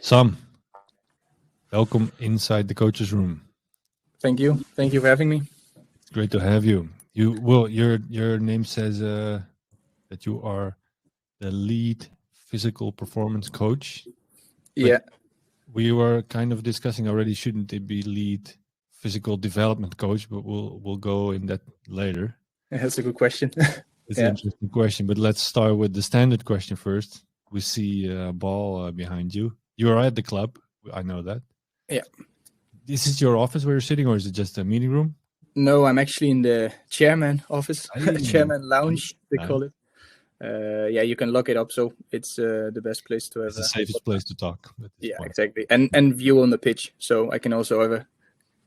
Sam, welcome inside the coach's room. Thank you. Thank you for having me. It's great to have you. Your name says that you are the lead physical performance coach. Yeah. We were kind of discussing already, shouldn't it be lead physical development coach? But we'll go in that later. That's a good question. It's an interesting question, but let's start with the standard question first. We see a ball behind you. You are at the club. I know that. Yeah. This is your office where you're sitting, or is it just a meeting room? No, I'm actually in the chairman office, chairman lounge, they call it. Yeah, you can look it up. So it's the best place to have. It's the safest place to talk. Yeah, point. Exactly. And view on the pitch. So I can also have a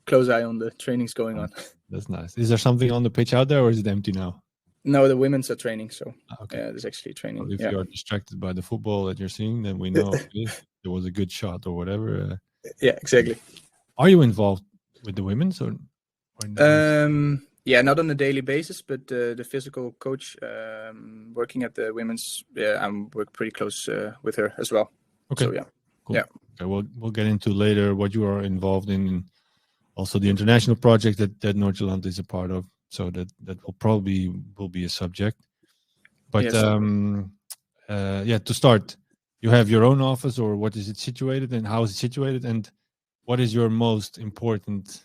close eye on the trainings going on. That's nice. Is there something on the pitch out there, or is it empty now? No, the women's are training. So okay. There's actually training. Well, if you are distracted by the football that you're seeing, then we know there was a good shot or whatever. Yeah, exactly. Are you involved with the women's or yeah, not on a daily basis, but the physical coach working at the women's, I work pretty close with her as well. Okay. So, yeah. Cool. Yeah. Okay, we'll get into later what you are involved in, also the international project that Nordsjaelland is a part of. So that will probably be a subject. But yes. To start, you have your own office, or what is it situated, and how is it situated, and what is your most important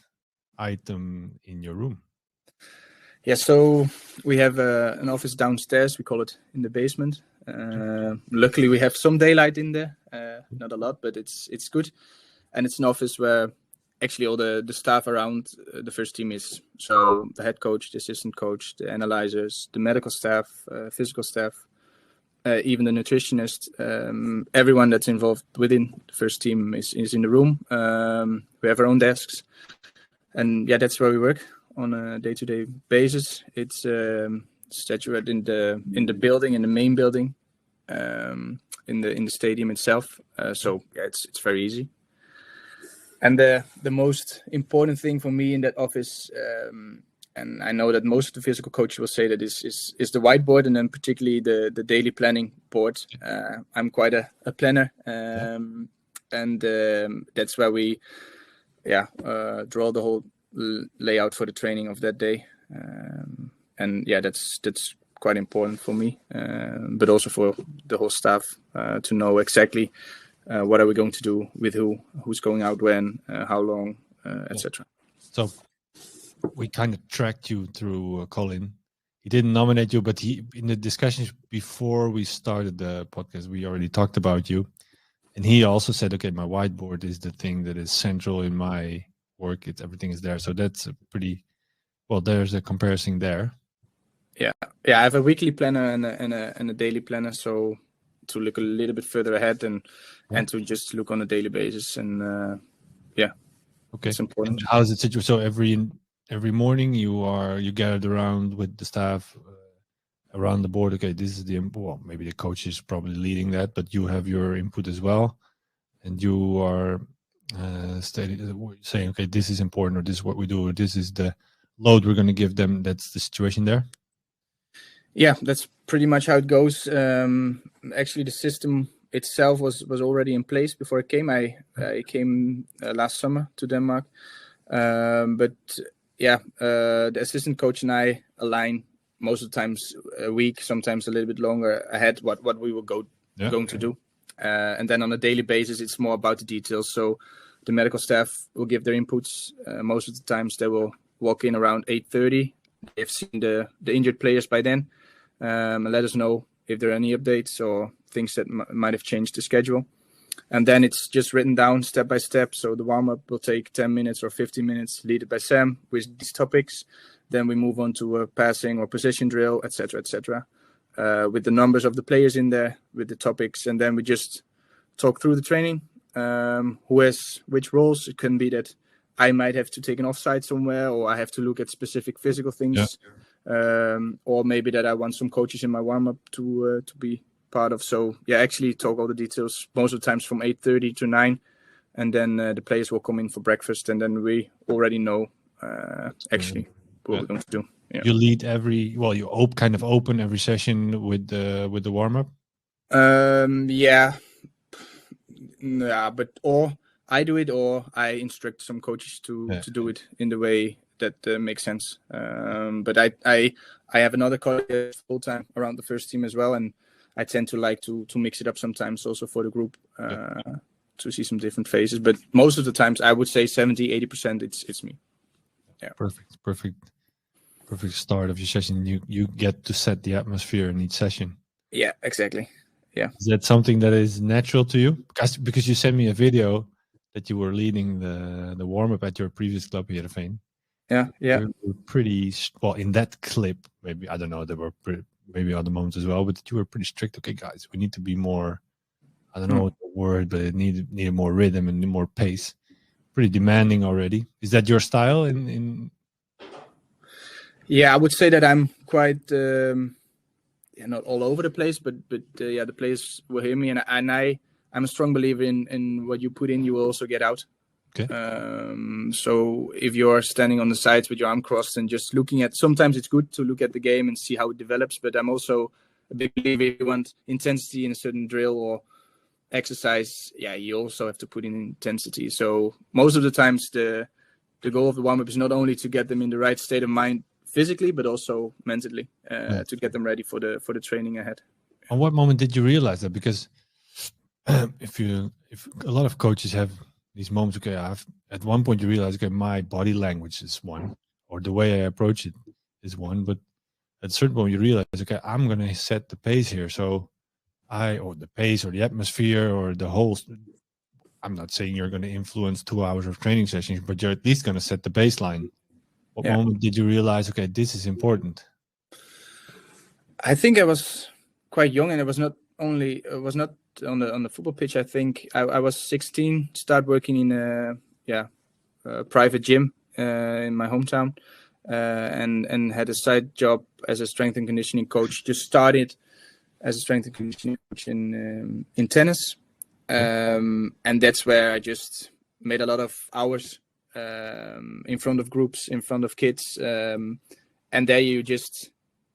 item in your room? Yeah, so we have an office downstairs. We call it in the basement. Luckily, we have some daylight in there. Not a lot, but it's good. And it's an office where actually all the staff around the first team is. So the head coach, the assistant coach, the analyzers, the medical staff, physical staff, even the nutritionist, everyone that's involved within the first team is in the room. We have our own desks. And yeah, that's where we work on a day-to-day basis. It's situated in the building, in the main building, in the stadium itself. So yeah, it's very easy. And the most important thing for me in that office, and I know that most of the physical coaches will say that is the whiteboard, and then particularly the daily planning board. I'm quite a planner, and that's where we draw the whole layout for the training of that day. And yeah, that's quite important for me, but also for the whole staff to know exactly what are we going to do with who's going out when, how long, etc. So we kind of tracked you through Colin. He didn't nominate you, but in the discussions before we started the podcast, we already talked about you. And he also said, okay, my whiteboard is the thing that is central in my work. Everything is there. So that's a pretty, well, there's a comparison there. Yeah. I have a weekly planner and a daily planner. So to look a little bit further ahead and to just look on a daily basis. And okay, it's important. And how is it situated? So every morning you gathered around with the staff around the board. Okay, this is maybe the coach is probably leading that, but you have your input as well, and you are saying, okay, this is important, or this is what we do, or this is the load we're going to give them. That's the situation there. Yeah, that's pretty much how it goes. Actually, the system itself was already in place before I came. I came last summer to Denmark, but yeah, the assistant coach and I align most of the times a week, sometimes a little bit longer ahead what we were going to do, and then on a daily basis it's more about the details. So the medical staff will give their inputs. Most of the times they will walk in around 8:30. They've seen the injured players by then. And let us know if there are any updates or things that might have changed the schedule. And then it's just written down step by step. So the warm-up will take 10 minutes or 15 minutes, led by Sam with these topics. Then we move on to a passing or position drill, etc., with the numbers of the players in there, with the topics. And then we just talk through the training, who has which roles. It can be that I might have to take an offside somewhere, or I have to look at specific physical things. Yeah. Or maybe that I want some coaches in my warm-up to be part of. So yeah, actually talk all the details most of the times from 8:30 to 9, and then the players will come in for breakfast, and then we already know actually what we're going to do. Yeah. You lead you open every session with the warm-up. Yeah, Yeah, but or I do it, or I instruct some coaches to do it in the way that makes sense. But I have another coach full time around the first team as well, and I tend to like to mix it up sometimes also for the group to see some different faces. But most of the times, I would say 70-80% it's me. Yeah. Perfect start of your session. You get to set the atmosphere in each session. Yeah, exactly. Yeah. Is that something that is natural to you? Because you sent me a video that you were leading the warm up at your previous club here at Veen. Yeah. You were pretty well in that clip. Maybe I don't know. There were maybe other moments as well, but you were pretty strict. Okay, guys, we need to be more. I don't know what the word, but it needed more rhythm and more pace. Pretty demanding already. Is that your style? Yeah, I would say that I'm quite not all over the place, but the players will hear me, and I'm a strong believer in what you put in, you will also get out. Okay. So if you're standing on the sides with your arm crossed and just looking at, sometimes it's good to look at the game and see how it develops, but I'm also a big believer if you want intensity in a certain drill or exercise, you also have to put in intensity. So most of the times the goal of the warm-up is not only to get them in the right state of mind physically, but also mentally to get them ready for the training ahead. On what moment did you realize that? Because if a lot of coaches have these moments, okay, at one point you realize, okay, my body language is one, or the way I approach it is one, but at a certain point you realize, okay, I'm going to set the pace here. So or the pace or the atmosphere or the whole, I'm not saying you're going to influence 2 hours of training sessions, but you're at least going to set the baseline. What moment did you realize, okay, this is important? I think I was quite young, and it was not on the football pitch. I think I was 16, start working in a private gym in my hometown, and had a side job as a strength and conditioning coach. Just started as a strength and conditioning coach in tennis, and that's where I just made a lot of hours in front of groups, in front of kids, and there you just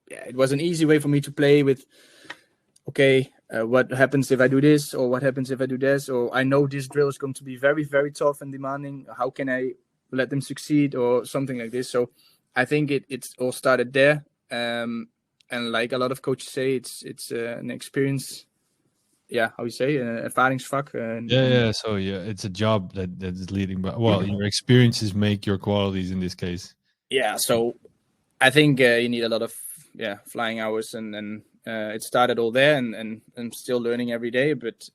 it was an easy way for me to play with. Okay, what happens if I do this, or what happens if I do this, or I know this drill is going to be very, very tough and demanding. How can I let them succeed, or something like this? So I think it's all started there, and like a lot of coaches say, it's an experience. Yeah, how you say, ervaringsvak. So it's a job that is leading, but your experiences make your qualities in this case. Yeah, so I think you need a lot of flying hours, and it started all there, and I'm still learning every day. But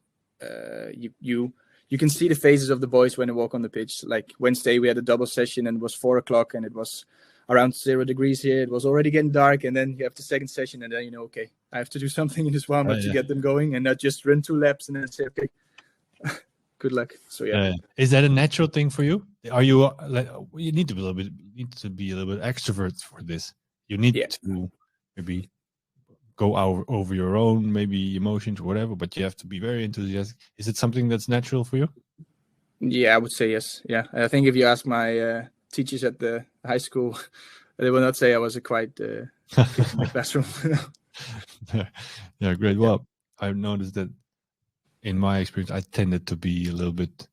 you can see the faces of the boys when they walk on the pitch. Like Wednesday, we had a double session, and it was 4:00, and it was around 0 degrees here. It was already getting dark, and then you have the second session, and then okay, I have to do something in this warm-up to get them going, and not just run 2 laps and then say, okay, good luck. So is that a natural thing for you? Are you you need to be a little bit extrovert for this? You need to maybe go over your own maybe emotions or whatever, but you have to be very enthusiastic. Is it something that's natural for you? Yeah, I would say yes. Yeah, I think if you ask my teachers at the high school, they will not say I was a quiet kid in the classroom. Yeah, great. Well, I've noticed that in my experience, I tended to be a little bit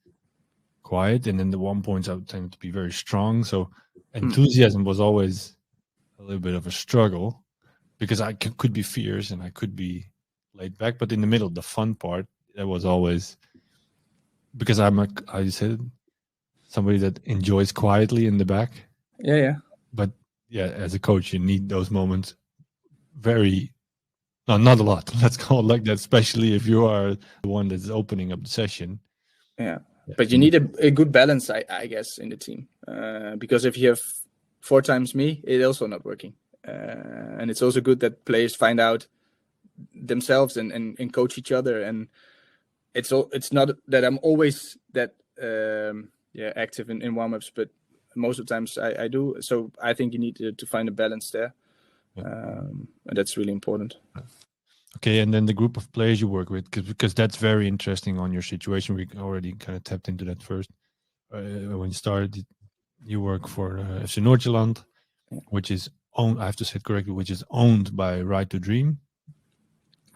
quiet, and in the one points I tended to be very strong. So enthusiasm was always a little bit of a struggle, because I could be fierce and I could be laid back, but in the middle, the fun part, that was always, because I said, somebody that enjoys quietly in the back. Yeah. But as a coach, you need those moments. Not a lot. Let's call it like that, especially if you are the one that's opening up the session. Yeah. But you need a good balance, I guess, in the team. Because if you have 4 times me, it's also not working. And it's also good that players find out themselves and coach each other. And it's not that I'm always that active in warm-ups, but most of the times I do. So I think you need to find a balance there. And that's really important. Okay, and then the group of players you work with, because that's very interesting on your situation. We already kind of tapped into that first. When you started, you work for FC Nordsjaelland, which is owned, I have to say it correctly, which is owned by Right to Dream.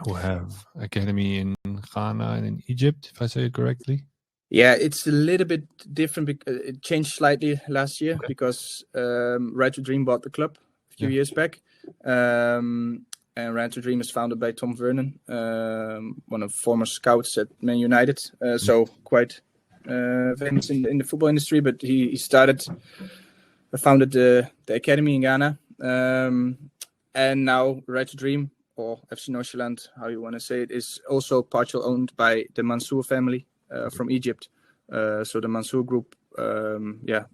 who have academy in Ghana and in Egypt, if I say it correctly. Yeah, it's a little bit different. It changed slightly last year because Right to Dream bought the club a few years back. And Right to Dream is founded by Tom Vernon, one of former scouts at Man United. So quite famous in the football industry. But he founded the academy in Ghana. And now Right to Dream, or FC Nordsjaelland, how you want to say it, is also partially owned by the Mansour family from Egypt. So the Mansour group,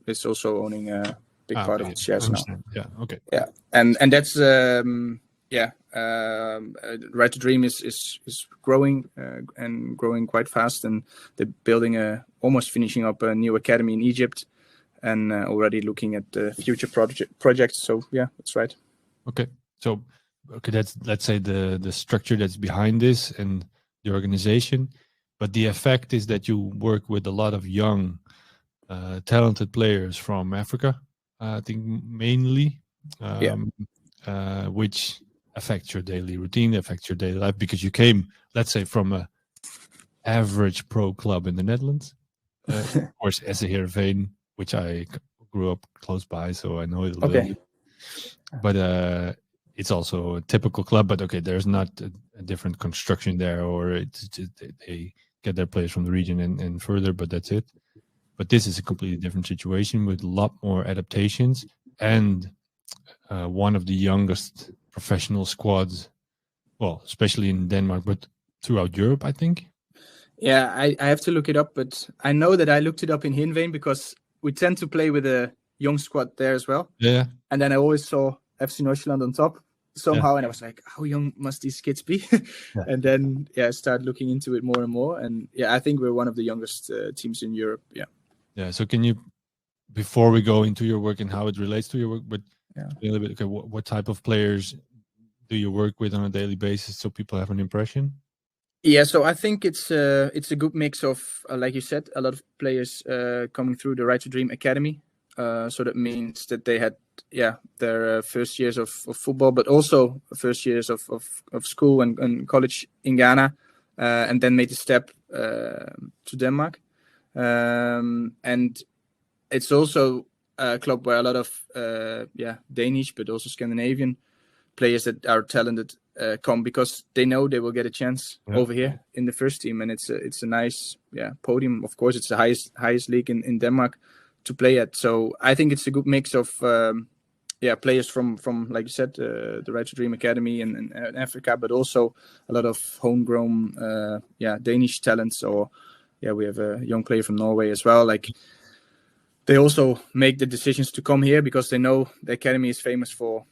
is also owning a big part of the shares now. Yeah, okay. Yeah, and that's Right to Dream is growing and growing quite fast, and they're building almost finishing up a new academy in Egypt, and already looking at future projects. So yeah, that's right. Okay, so that's, let's say, the structure that's behind this and the organization, but the effect is that you work with a lot of young, talented players from Africa. I think mainly, which affects your daily routine, affects your daily life, because you came, let's say, from a average pro club in the Netherlands. Of course, SC Heerenveen, which I grew up close by, so I know it a little bit. But it's also a typical club. But okay, there's not a different construction there, or it's just, they get their players from the region and further, but that's it. But this is a completely different situation with a lot more adaptations and one of the youngest professional squads, well, especially in Denmark, but throughout Europe, I think. Yeah, I have to look it up, but I know that I looked it up in Heerenveen because we tend to play with a young squad there as well. Yeah. And then I always saw FC Nordsjaelland on top somehow, and I was like, how young must these kids be? And then I started looking into it more and more, and I think we're one of the youngest teams in Europe. Yeah. So can you, before we go into your work and how it relates to your work, but a little bit, okay, what type of players do you work with on a daily basis so people have an impression? Yeah, so I think it's a good mix of, like you said, a lot of players coming through the Right to Dream Academy. So that means that they had their first years of football, but also first years of school and college in Ghana, and then made the step to Denmark. And it's also a club where a lot of Danish, but also Scandinavian players that are talented come, because they know they will get a chance over here in the first team, and it's a nice podium. Of course, it's the highest league in Denmark to play at. So I think it's a good mix of players from like you said, the Right to Dream Academy in Africa, but also a lot of homegrown Danish talents. Or we have a young player from Norway as well. Like, they also make the decisions to come here because they know the academy is famous for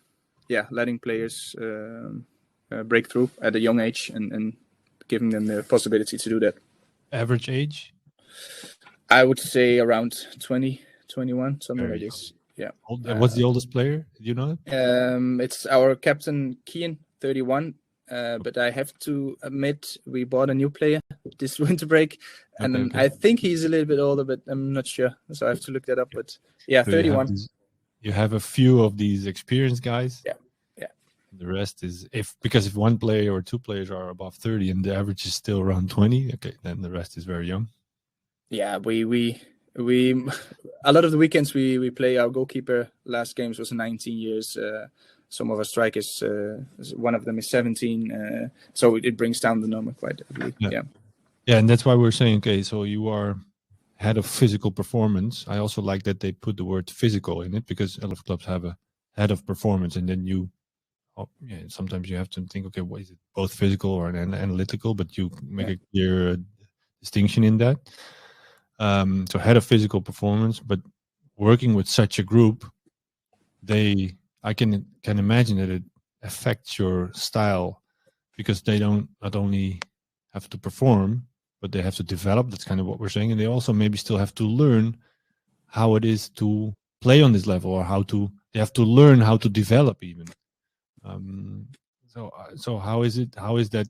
letting players break through at a young age and giving them the possibility to do that. Average age? I would say around 20, 21, something like this. Yeah. What's the oldest player? Do you know it? It's our captain, Kian, 31. But I have to admit, we bought a new player this winter break, and I think he's a little bit older, but I'm not sure. So I have to look that up. But so 31. You have a few of these experienced guys. Yeah. The rest is because if one player or two players are above 30 and the average is still around 20, okay, then the rest is very young. Yeah, we a lot of the weekends we play. Our goalkeeper last games was 19 years. Some of our strikers, one of them is 17. So it brings down the number quite heavily. Yeah, and that's why we're saying, okay, so you are head of physical performance. I also like that they put the word physical in it, because a lot of clubs have a head of performance, and then sometimes you have to think, okay, what is it, both physical or analytical, but you make a clear distinction in that. So head of physical performance, but working with such a group, I can imagine that it affects your style, because they don't not only have to perform, but they have to develop. That's kind of what we're saying. And they also maybe still have to learn how it is to play on this level, or they have to learn how to develop even. So how is that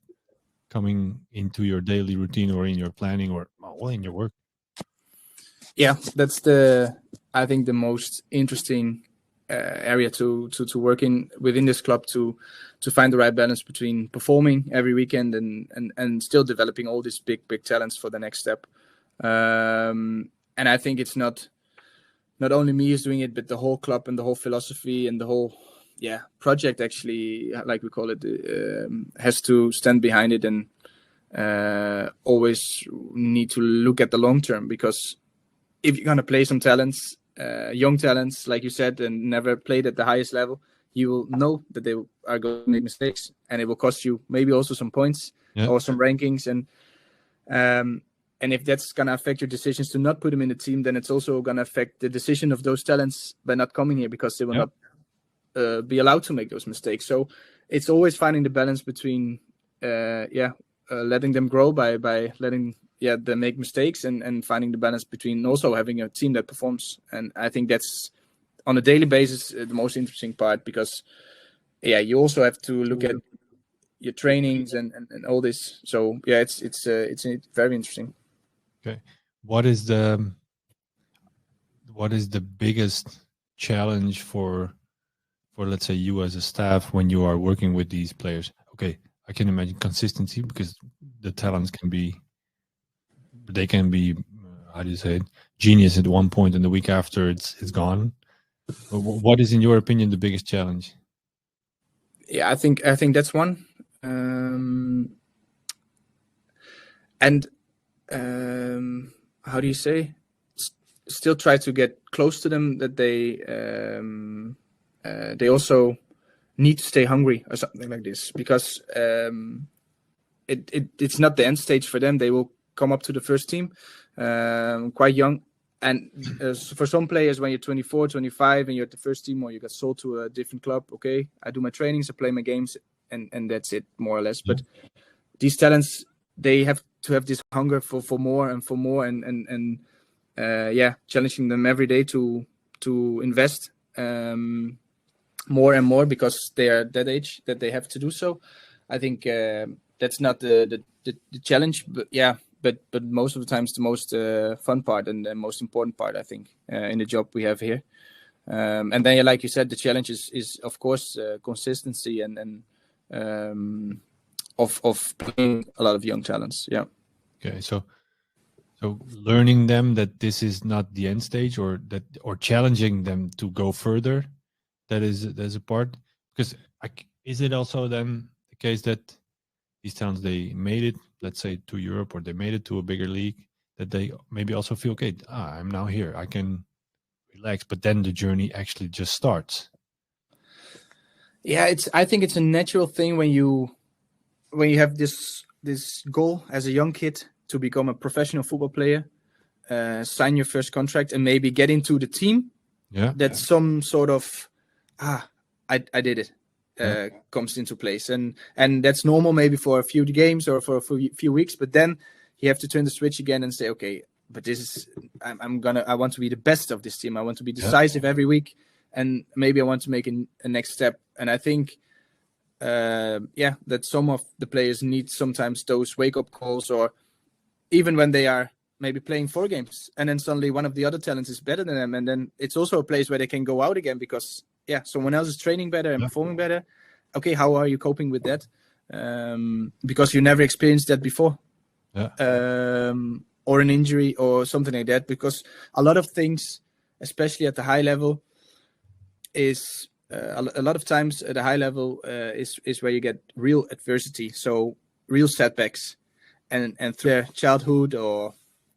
coming into your daily routine, or in your planning, or in your work? Yeah, that's I think the most interesting area to work in within this club to find the right balance between performing every weekend and still developing all these big talents for the next step. And I think it's not only me who's doing it, but the whole club and the whole philosophy and the whole project, actually, like we call it, has to stand behind it and always need to look at the long term, because if you're going to play some talents, young talents, like you said, and never played at the highest level, you will know that they are going to make mistakes, and it will cost you maybe also some points or some rankings. And if that's going to affect your decisions to not put them in the team, then it's also going to affect the decision of those talents by not coming here, because they will not be allowed to make those mistakes. So it's always finding the balance between letting them grow by letting them make mistakes, and finding the balance between also having a team that performs. And I think that's on a daily basis the most interesting part, because you also have to look at your trainings and all this. So it's very interesting. Okay, what is the biggest challenge for let's say you as a staff when you are working with these players? Okay, I can imagine consistency, because the talents can be how do you say it, genius at one point, and the week after it's gone. But what is, in your opinion, the biggest challenge? I think that's one. How do you say? Still try to get close to them, that they also need to stay hungry or something like this, because it's not the end stage for them. They will come up to the first team quite young, and for some players, when you're 24, 25 and you're at the first team, or you got sold to a different club, okay, I do my trainings, I play my games, and that's it, more or less. But these talents, they have to have this hunger for more and for more, and challenging them every day to invest more and more, because they are that age that they have to do so. I think that's not the challenge, but most of the times the most fun part and the most important part, I think, in the job we have here. And then, like you said, the challenge is of course consistency and of playing a lot of young talents. Yeah. Okay, so learning them that this is not the end stage, or challenging them to go further, there's a part, because is it also then the case that these talents, they made it, let's say, to Europe, or they made it to a bigger league, that they maybe also feel, okay, I'm now here, I can relax, but then the journey actually just starts? I think it's a natural thing when you have this goal as a young kid to become a professional football player, sign your first contract, and maybe get into the team. That's some sort of I did it. Comes into place, and that's normal maybe for a few games or for a few weeks, but then you have to turn the switch again and say, okay, but this is I want to be the best of this team, I want to be decisive every week, and maybe I want to make a next step. And I think that some of the players need sometimes those wake-up calls, or even when they are maybe playing 4 games and then suddenly one of the other talents is better than them, and then it's also a place where they can go out again, because someone else is training better and performing better. Okay, how are you coping with that? Because you never experienced that before. Or an injury or something like that. Because a lot of things, especially at the high level, is a lot of times at the high level is where you get real adversity, so real setbacks, and through their childhood or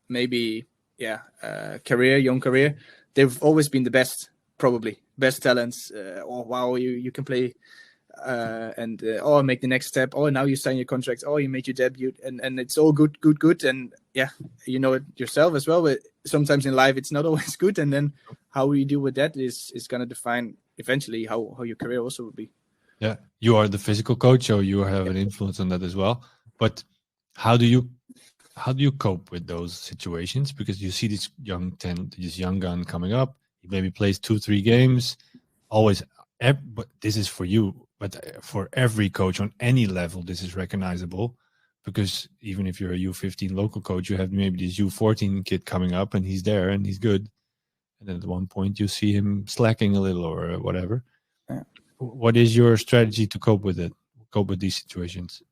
maybe young career, they've always been the best, probably best talents. Wow, you can play and make the next step. Now you sign your contract. You made your debut, and it's all good, and you know it yourself as well. But sometimes in life it's not always good, and then how you deal with that is going to define eventually how your career also will be. Yeah, you are the physical coach, so you have an influence on that as well. But how do you cope with those situations? Because you see this young gun coming up. He maybe plays 2-3 games, always. But this is for you. But for every coach on any level, this is recognizable, because even if you're a U15 local coach, you have maybe this U14 kid coming up, and he's there and he's good, and then at one point you see him slacking a little or whatever. Yeah. What is your strategy to cope with it? Cope with these situations?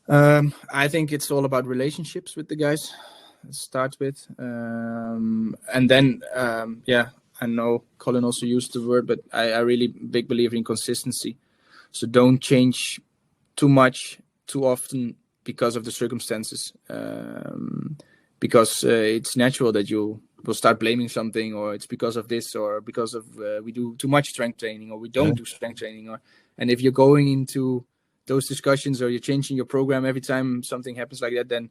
I think it's all about relationships with the guys. Start with, and then I know Colin also used the word, but I really big believer in consistency. So don't change too much too often because of the circumstances, because it's natural that you will start blaming something, or it's because of this, or because of we do too much strength training, or we don't do strength training, and if you're going into those discussions, or you're changing your program every time something happens like that, then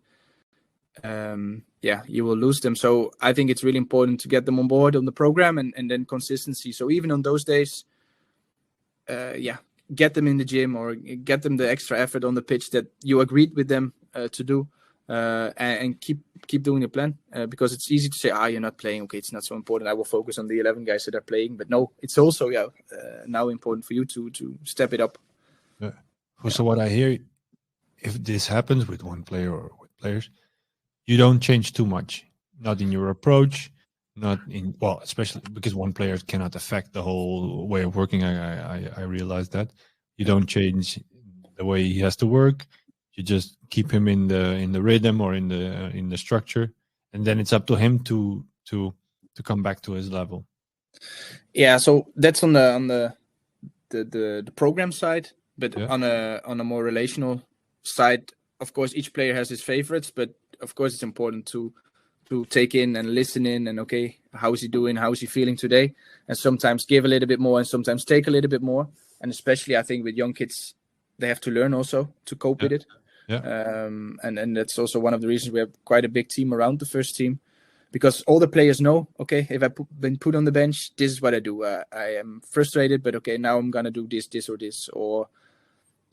you will lose them. So I think it's really important to get them on board on the program, and then consistency. So even on those days, get them in the gym, or get them the extra effort on the pitch that you agreed with them to do, and keep doing your plan, because it's easy to say, you're not playing, okay, it's not so important, I will focus on the 11 guys that are playing. But no, it's also now important for you to step it up. So what I hear, if this happens with one player or with players, you don't change too much, not in your approach, not in, especially because one player cannot affect the whole way of working. I realize that you don't change the way he has to work. You just keep him in the rhythm or in the structure, and then it's up to him to come back to his level. Yeah, so that's on the program side, but on a more relational side, of course, each player has his favorites, but of course it's important to take in and listen in, and okay, how is he doing? How is he feeling today? And sometimes give a little bit more, and sometimes take a little bit more. And especially, I think with young kids, they have to learn also to cope with it. Yeah. And that's also one of the reasons we have quite a big team around the first team, because all the players know, okay, if I've been put on the bench, this is what I do. I am frustrated, but okay, now I'm gonna do this or this, or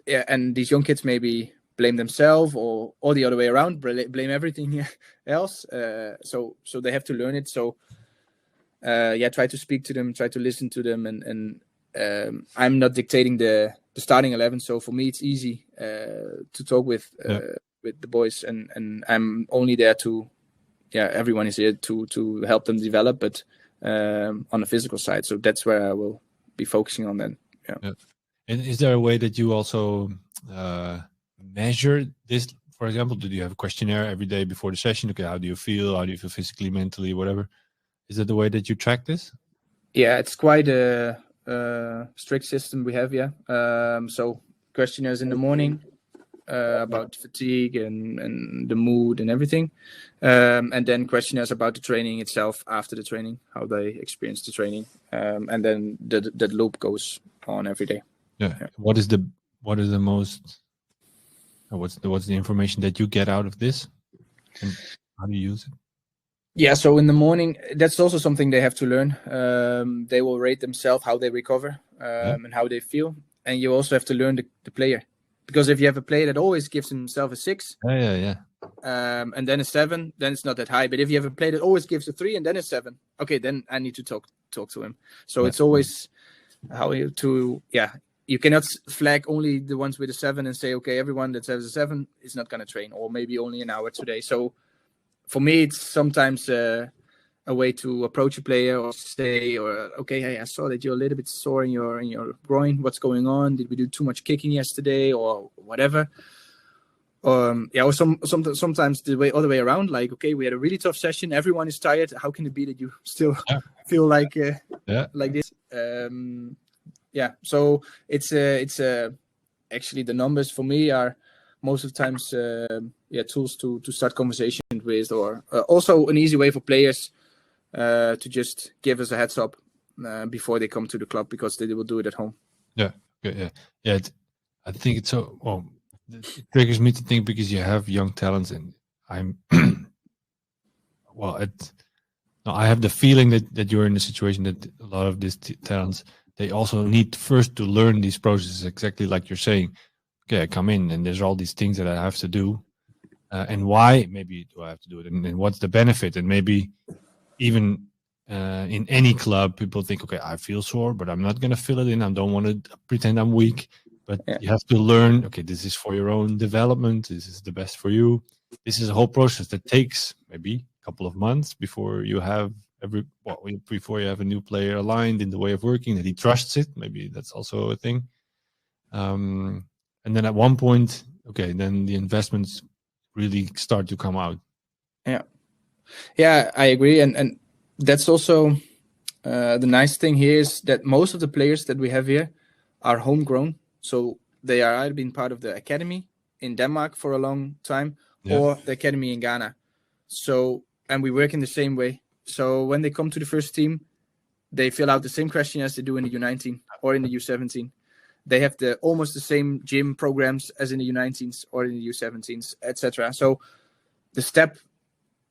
and these young kids maybe blame themselves, or the other way around, blame everything else. So they have to learn it. So try to speak to them, try to listen to them, and I'm not dictating the starting 11. So for me, it's easy to talk with the boys, and I'm only there to, everyone is here to help them develop, but on the physical side. So that's where I will be focusing on then. Yeah. And is there a way that you also measure this? For example, do you have a questionnaire every day before the session? Okay, how do you feel? How do you feel physically, mentally, whatever? Is that the way that you track this? Yeah, it's quite a strict system we have. So questionnaires in the morning about fatigue and the mood and everything, and then questionnaires about the training itself after the training, how they experience the training, and then that loop goes on every day. Yeah. What is the most? What's the information that you get out of this, and how do you use it? Yeah, so in the morning, that's also something they have to learn. They will rate themselves, how they recover, and how they feel. And you also have to learn the player, because if you have a player that always gives himself a 6, and then a 7, then it's not that high. But if you have a player that always gives a 3 and then a 7, okay, then I need to talk to him. So it's always how you cannot flag only the ones with a 7 and say, okay, everyone that has a 7 is not going to train, or maybe only an hour today. So for me, it's sometimes a way to approach a player, or say, or okay, hey, I saw that you're a little bit sore in your groin. What's going on? Did we do too much kicking yesterday, or whatever? Or sometimes the other way around. Like, okay, we had a really tough session. Everyone is tired. How can it be that you still feel like like this? So it's actually the numbers for me are most of the times tools to start conversations with, or also an easy way for players to just give us a heads up before they come to the club, because they will do it at home. I think it's so. Well, it triggers me to think, because you have young talents, and I'm I have the feeling that you're in a situation that a lot of these talents, they also need first to learn these processes, exactly like you're saying. Okay, I come in and there's all these things that I have to do, and why maybe do I have to do it, and what's the benefit? And maybe even in any club, people think, okay, I feel sore, but I'm not going to fill it in. I don't want to pretend I'm weak. But you have to learn, okay, this is for your own development. This is the best for you. This is a whole process that takes maybe a couple of months before you have before you have a new player aligned in the way of working, that he trusts it. Maybe that's also a thing. And then at one point, okay, then the investments really start to come out. Yeah, I agree, and that's also the nice thing here is that most of the players that we have here are homegrown, so they are either been part of the academy in Denmark for a long time or the academy in Ghana. So, and we work in the same way. So when they come to the first team, they fill out the same question as they do in the U19 or in the U17. They have almost the same gym programs as in the U19s or in the U17s, etc. So the step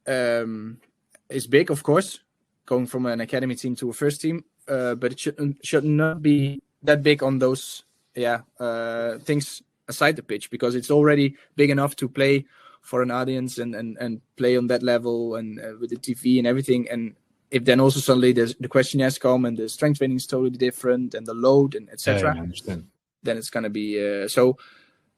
is big, of course, going from an academy team to a first team, but it should not be that big on those things aside the pitch, because it's already big enough to play for an audience and play on that level and with the TV and everything. And if then also suddenly the questionnaires come and the strength training is totally different and the load and etc., I understand. Then it's going to be so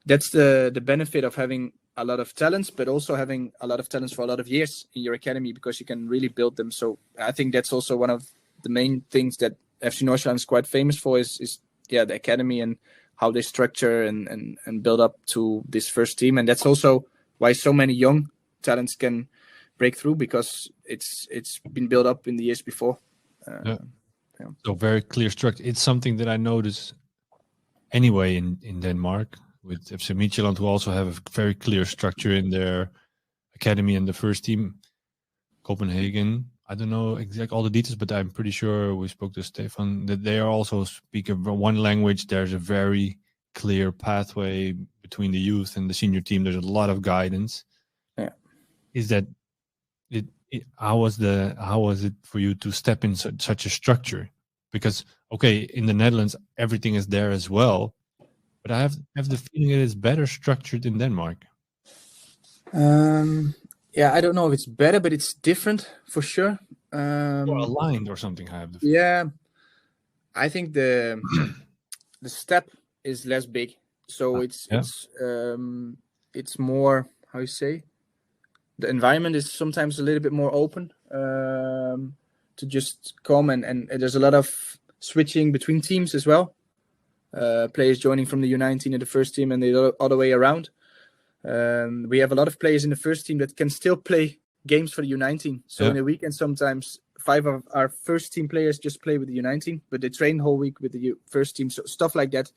that's the benefit of having a lot of talents, but also having a lot of talents for a lot of years in your academy, because you can really build them. So I think that's also one of the main things that FC Nordsjaelland is quite famous for is the academy and how they structure and build up to this first team. And that's also why so many young talents can break through, because it's been built up in the years before. So very clear structure. It's something that I notice anyway in Denmark with FC Nordsjaelland, who also have a very clear structure in their academy and the first team. Copenhagen, I don't know exactly all the details, but I'm pretty sure we spoke to Stefan that they are also speaking one language. There's a very clear pathway between the youth and the senior team. There's a lot of guidance. Yeah. Is that it? How was it for you to step in such a structure? Because okay, in the Netherlands everything is there as well, but I have the feeling it is better structured in Denmark. I don't know if it's better, but it's different for sure. Or aligned or something. I have the feeling. Yeah, I think the step is less big, so it's more, how you say, the environment is sometimes a little bit more open to just come and there's a lot of switching between teams as well. Players joining from the U19 in the first team and the other way around. We have a lot of players in the first team that can still play games for the U19. So in a weekend, sometimes 5 of our first team players just play with the U19, but they train the whole week with the first team. So stuff like that.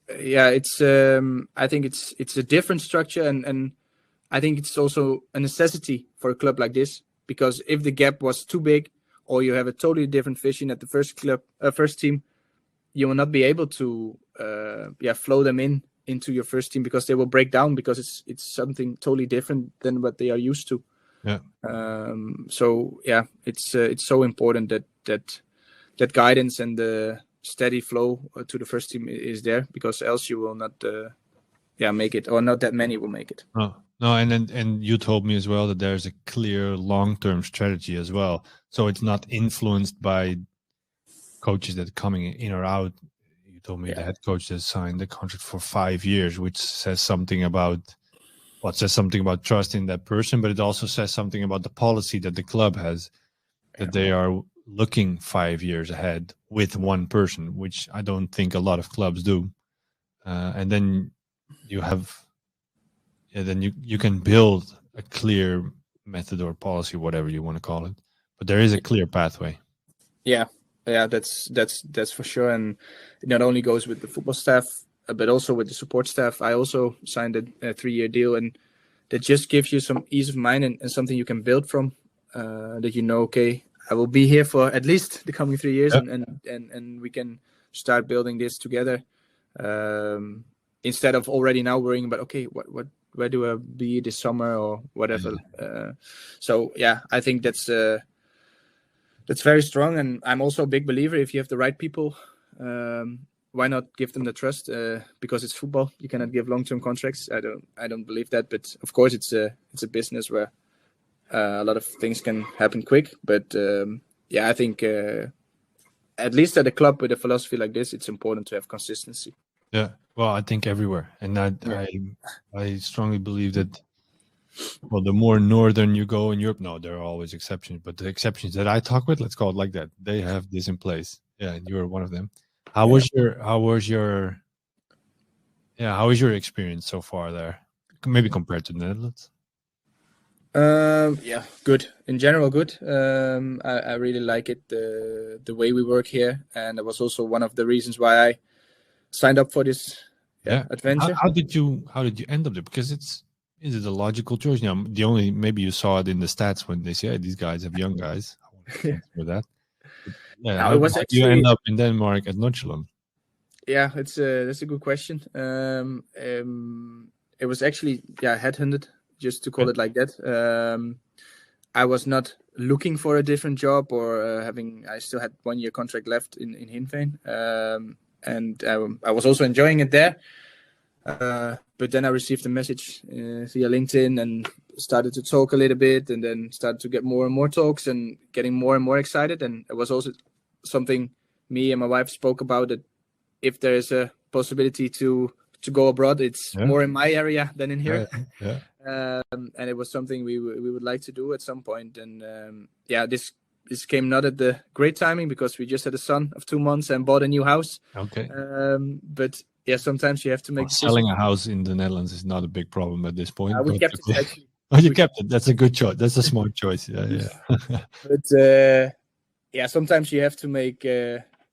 It's I think it's a different structure, and I think it's also a necessity for a club like this, because if the gap was too big, or you have a totally different vision at the first team, you will not be able to flow them into your first team, because they will break down, because it's something totally different than what they are used to. It's so important that guidance and the steady flow to the first team is there, because else you will not make it, or not that many will make it. No, and you told me as well that there's a clear long-term strategy as well, so it's not influenced by coaches that are coming in or out. You told me the head coach has signed the contract for 5 years, which says something about trust in that person, but it also says something about the policy that the club has, that they are looking 5 years ahead with one person, which I don't think a lot of clubs do. And then you have, then you can build a clear method or policy, whatever you want to call it. But there is a clear pathway. Yeah, that's for sure. And it not only goes with the football staff, but also with the support staff. I also signed a 3-year deal, and that just gives you some ease of mind and something you can build from. That okay, I will be here for at least the coming 3 years, and we can start building this together. Instead of already now worrying about where do I be this summer or whatever. I think that's very strong, and I'm also a big believer, if you have the right people, why not give them the trust? Because it's football, you cannot give long-term contracts. I don't believe that, but of course it's a business where a lot of things can happen quick. But I think at least at a club with a philosophy like this, it's important to have consistency. Yeah, well, I think everywhere, and I strongly believe that Well, the more northern you go in Europe, no, there are always exceptions, but the exceptions that I talk with, let's call it like that, they have this in place. Yeah, and you're one of them. How was your experience so far there? Maybe compared to the Netherlands. Yeah, good. In general, good. I really like it, the way we work here, and it was also one of the reasons why I signed up for this adventure. How did you end up there? Because is it a logical choice? Now, maybe you saw it in the stats when they say, "Hey, these guys have young guys." I want to consider that. But, yeah, No, how it was did you actually end up in Denmark at Nordsjaelland? Yeah, that's a good question. It was actually headhunted, just to call it like that. I was not looking for a different job or I still had 1 year contract left in Heerenveen, and I was also enjoying it there. But then I received a message via LinkedIn and started to talk a little bit, and then started to get more and more talks and getting more and more excited. And it was also something me and my wife spoke about, that if there is a possibility to go abroad, it's more in my area than in here. Yeah. And it was something we would like to do at some point. And this came not at the great timing, because we just had a son of 2 months and bought a new house. Okay. But yeah, sometimes you have to make selling a house in the Netherlands is not a big problem at this point. We kept it actually. Oh, you kept it. That's a good choice. That's a smart choice. Yeah. But sometimes you have to make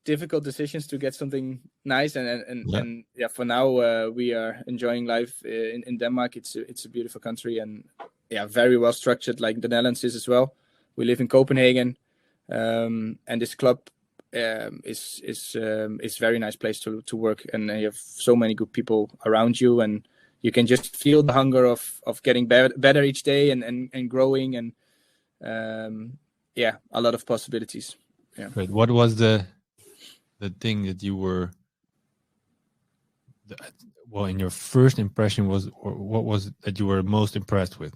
difficult decisions to get something nice. And for now we are enjoying life in Denmark. It's a beautiful country, and very well structured, like the Netherlands is as well. We live in Copenhagen, and this club is very nice place to work, and you have so many good people around you, and you can just feel the hunger of getting better each day and growing, and a lot of possibilities. Great. What was the thing that you were in your first impression what was it that you were most impressed with?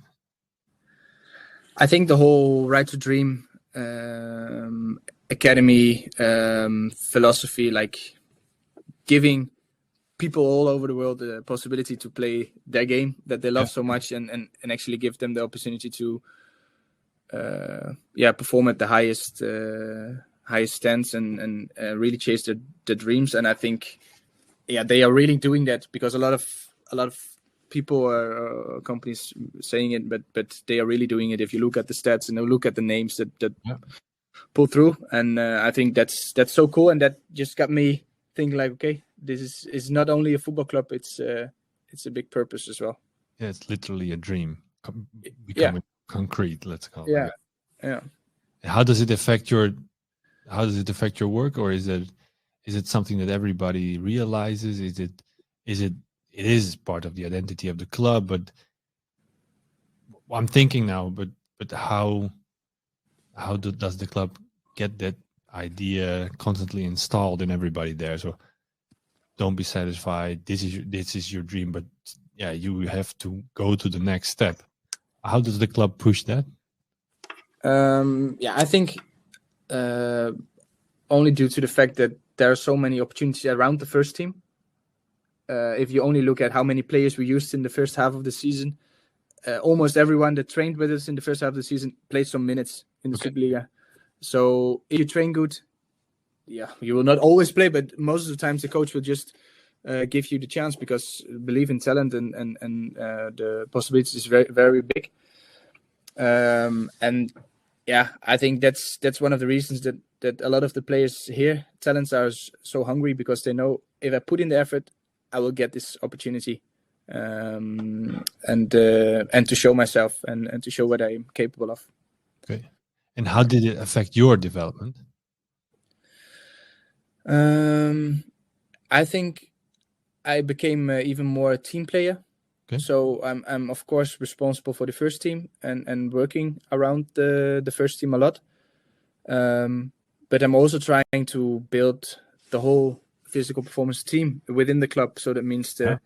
I think the whole Right to Dream academy philosophy, like giving people all over the world the possibility to play their game that they love so much, and actually give them the opportunity to perform at the highest stands and really chase their dreams. And I think they are really doing that, because a lot of people or companies saying it, but they are really doing it. If you look at the stats and you look at the names that pull through, and I think that's so cool, and that just got me thinking, like, okay, this is not only a football club, it's a big purpose as well. Yeah, it's literally a dream becoming concrete, let's call it. Yeah. How does it affect your work, or is it something that everybody realizes? It is part of the identity of the club, but I'm thinking now, but how does the club get that idea constantly installed in everybody there? So don't be satisfied. This is your dream, but you have to go to the next step. How does the club push that? I think only due to the fact that there are so many opportunities around the first team. If you only look at how many players we used in the first half of the season, almost everyone that trained with us in the first half of the season played some minutes in the Superliga. So if you train good, you will not always play, but most of the times the coach will just give you the chance, because believe in talent and the possibilities is very, very big. I think that's one of the reasons that a lot of the players here, talents, are so hungry, because they know, if I put in the effort, I will get this opportunity, and to show myself and to show what I'm capable of. Okay. And how did it affect your development? I think I became even more a team player. Okay. So I'm of course responsible for the first team and working around the first team a lot. But I'm also trying to build the whole physical performance team within the club. So that means the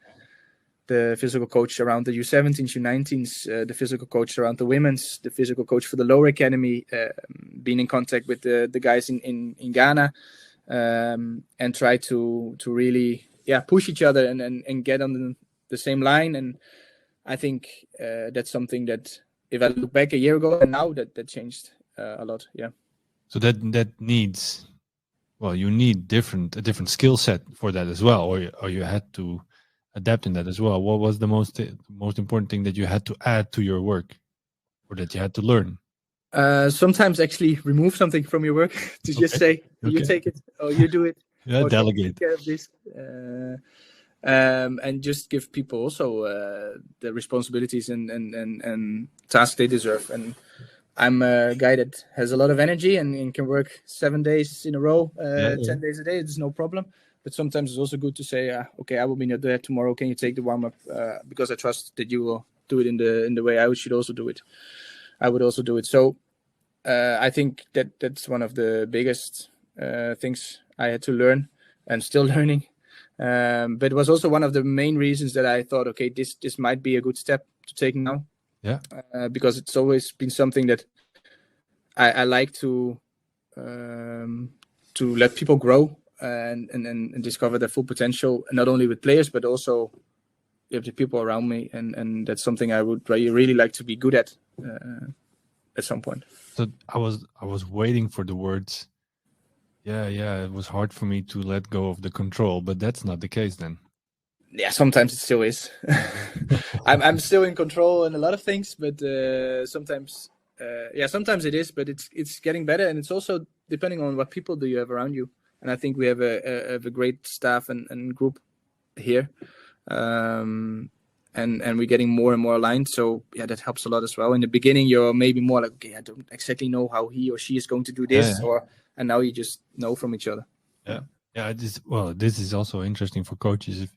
physical coach around the U17s, U19s, the physical coach around the women's, the physical coach for the lower academy, being in contact with the guys in Ghana, and try to really push each other and get on the same line. And I think that's something that if I look back a year ago and now, that changed a lot. Yeah. So that needs, well, you need a different skill set for that as well, or you had to adapt in that as well. What was the most important thing that you had to add to your work, or that you had to learn? Sometimes actually remove something from your work to just say, you take it or you do it. Yeah, or delegate. Take care of this. And just give people also the responsibilities and tasks they deserve. And I'm a guy that has a lot of energy and can work 7 days in a row, 10 days a day. It's no problem. But sometimes it's also good to say, okay, I will be not there tomorrow. Can you take the warm up? Because I trust that you will do it in the way I should also do it. I would also do it. So I think that's one of the biggest things I had to learn and still learning. But it was also one of the main reasons that I thought, okay, this might be a good step to take now. Yeah. Because it's always been something that I like to let people grow and discover their full potential, not only with players but also with the people around me, and that's something I would really like to be good at some point. So I was waiting for the words. Yeah, it was hard for me to let go of the control, but that's not the case then. Yeah, sometimes it still is. I'm still in control in a lot of things, but sometimes it is. But it's getting better, and it's also depending on what people do you have around you. And I think we have a great staff and group here, and we're getting more and more aligned. So yeah, that helps a lot as well. In the beginning, you're maybe more like, okay, I don't exactly know how he or she is going to do this, and now you just know from each other. Yeah. This is also interesting for coaches. If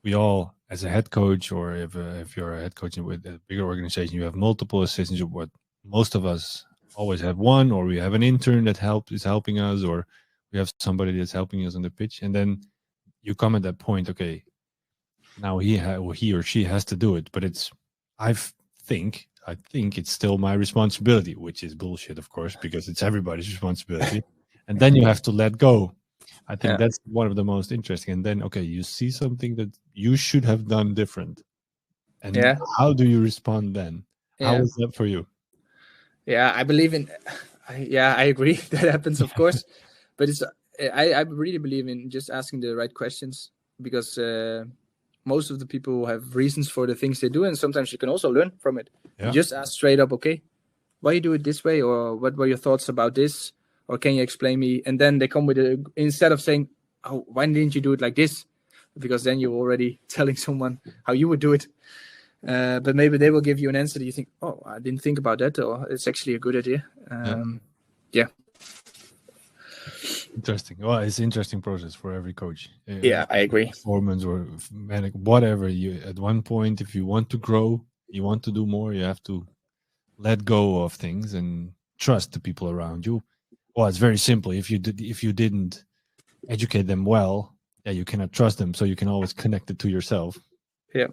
we all, as a head coach, or if you're a head coach with a bigger organization, you have multiple assistants. What most of us always have one, or we have an intern that is helping us, or we have somebody that's helping us on the pitch, and then you come at that point. Okay, now he or she has to do it, but I think it's still my responsibility, which is bullshit, of course, because it's everybody's responsibility, and then you have to let go. I think that's one of the most interesting. And then, okay, you see something that you should have done different. And how do you respond then? How is that for you? Yeah, I believe in. I agree that happens, of course, but I really believe in just asking the right questions, because most of the people have reasons for the things they do, and sometimes you can also learn from it. You just ask straight up, okay, why you do it this way, or what were your thoughts about this? Or can you explain me? And then they come with instead of saying, oh, why didn't you do it like this? Because then you're already telling someone how you would do it. But maybe they will give you an answer that you think, oh, I didn't think about that, or it's actually a good idea. Yeah. Interesting. Well, it's an interesting process for every coach. Yeah, I agree. Performance or whatever. You at one point, if you want to grow, you want to do more, you have to let go of things and trust the people around you. Well, it's very simple. If you didn't educate them well, you cannot trust them. So you can always connect it to yourself. Yeah.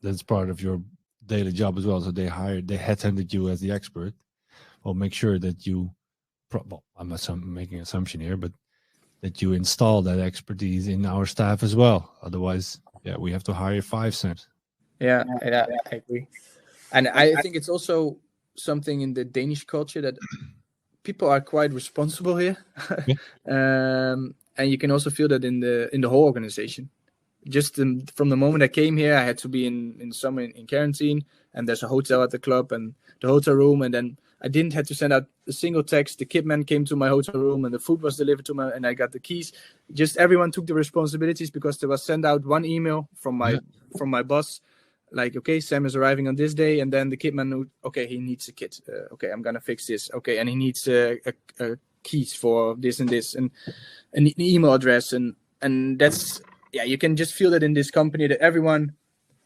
That's part of your daily job as well. So they headhunted you as the expert. Well, make sure that you. I'm making an assumption here, but that you install that expertise in our staff as well. Otherwise, we have to hire 5 cents. Yeah, I agree. And I think it's also something in the Danish culture that people are quite responsible here, and you can also feel that in the whole organization. Just from the moment I came here, I had to be in summer in quarantine, and there's a hotel at the club and the hotel room, and then I didn't have to send out a single text. The kit man came to my hotel room, and the food was delivered to me, and I got the keys. Just everyone took the responsibilities, because there was sent out one email from my boss. Like, okay, Sam is arriving on this day, and then the kit man knew, okay, he needs a kit. Okay, I'm gonna fix this. Okay, and he needs a keys for this and this, and an email address, and that's you can just feel that in this company that everyone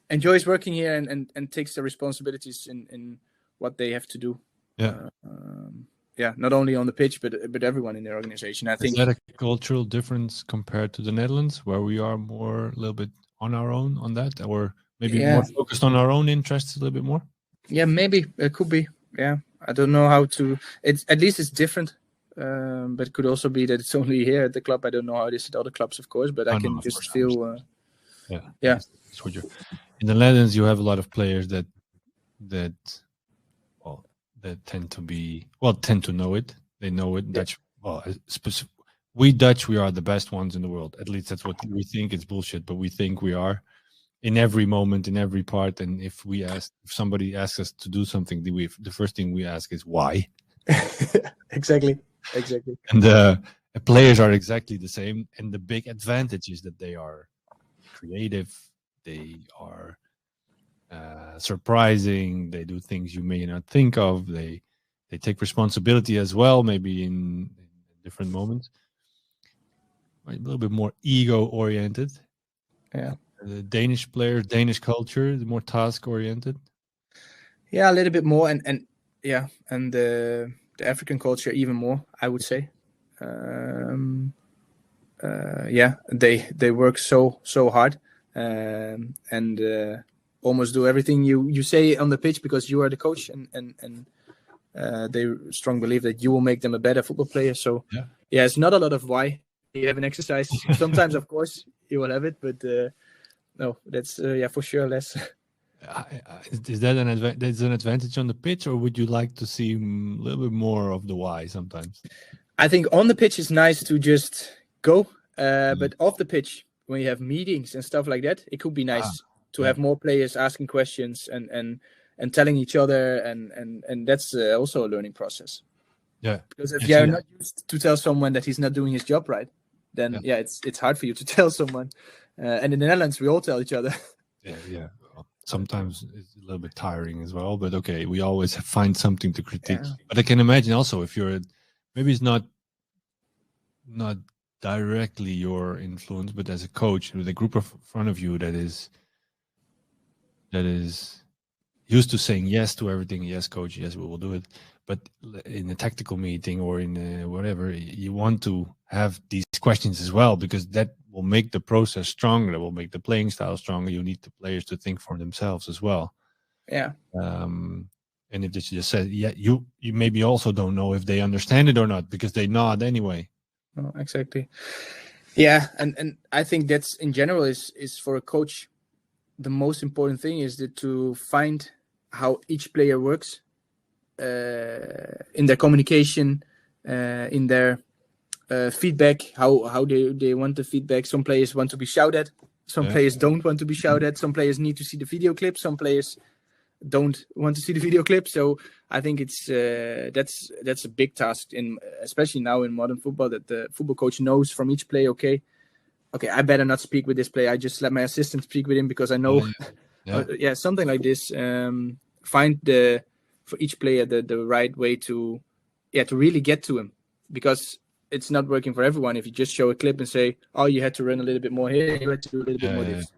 enjoys working here and takes the responsibilities in what they have to do. Not only on the pitch, but everyone in their organization. I think. Is that a cultural difference compared to the Netherlands, where we are a little bit on our own on that, or maybe more focused on our own interests a little bit more? Yeah, maybe it could be. Yeah, I don't know how to. It's at least it's different, but it could also be that it's only here at the club. I don't know how it is at other clubs, of course, but I can just feel. In the Netherlands, you have a lot of players that tend to know it. They know it. Dutch. Well, we Dutch, we are the best ones in the world. At least that's what we think. It's bullshit, but we think we are in every moment, in every part. And if somebody asks us to do something, the first thing we ask is why. Exactly. And the players are exactly the same. And the big advantage is that they are creative. They are surprising. They do things you may not think of. They take responsibility as well, maybe in different moments. A little bit more ego oriented. Yeah. The Danish players, Danish culture, is more task oriented. Yeah, a little bit more, and the African culture even more, I would say. They work so hard, and almost do everything you say on the pitch because you are the coach, and they strongly believe that you will make them a better football player. So it's not a lot of why you have an exercise. Sometimes, of course, you will have it, but no, that's for sure less. Is that an advantage on the pitch, or would you like to see a little bit more of the why sometimes? I think on the pitch it's nice to just go, but off the pitch, when you have meetings and stuff like that, it could be nice to have more players asking questions and telling each other, and that's also a learning process. Yeah, because if you're not used to tell someone that he's not doing his job right, then it's hard for you to tell someone. And in the Netherlands, we all tell each other. Yeah. Sometimes it's a little bit tiring as well, but okay, we always find something to critique. But I can imagine also if you're maybe it's not directly your influence, but as a coach with a group in front of you that is used to saying yes to everything. Yes, coach. Yes, we will do it. But in a tactical meeting or in whatever, you want to have these questions as well, because that will make the process stronger. That will make the playing style stronger. You need the players to think for themselves as well. Yeah. And if they just said, you maybe also don't know if they understand it or not, because they nod anyway. Oh, exactly. Yeah, and I think that's in general is for a coach, the most important thing is to find how each player works in their communication, in their feedback, how they want the feedback. Some players want to be shouted, some players don't want to be shouted, some players need to see the video clip, some players don't want to see the video clip. So I think it's that's a big task, especially now in modern football, that the football coach knows from each player, okay, I better not speak with this player. I just let my assistant speak with him because I know something like this. Find for each player the right way to really get to him, because it's not working for everyone. If you just show a clip and say, oh, you had to run a little bit more here, you had to do a little bit more this.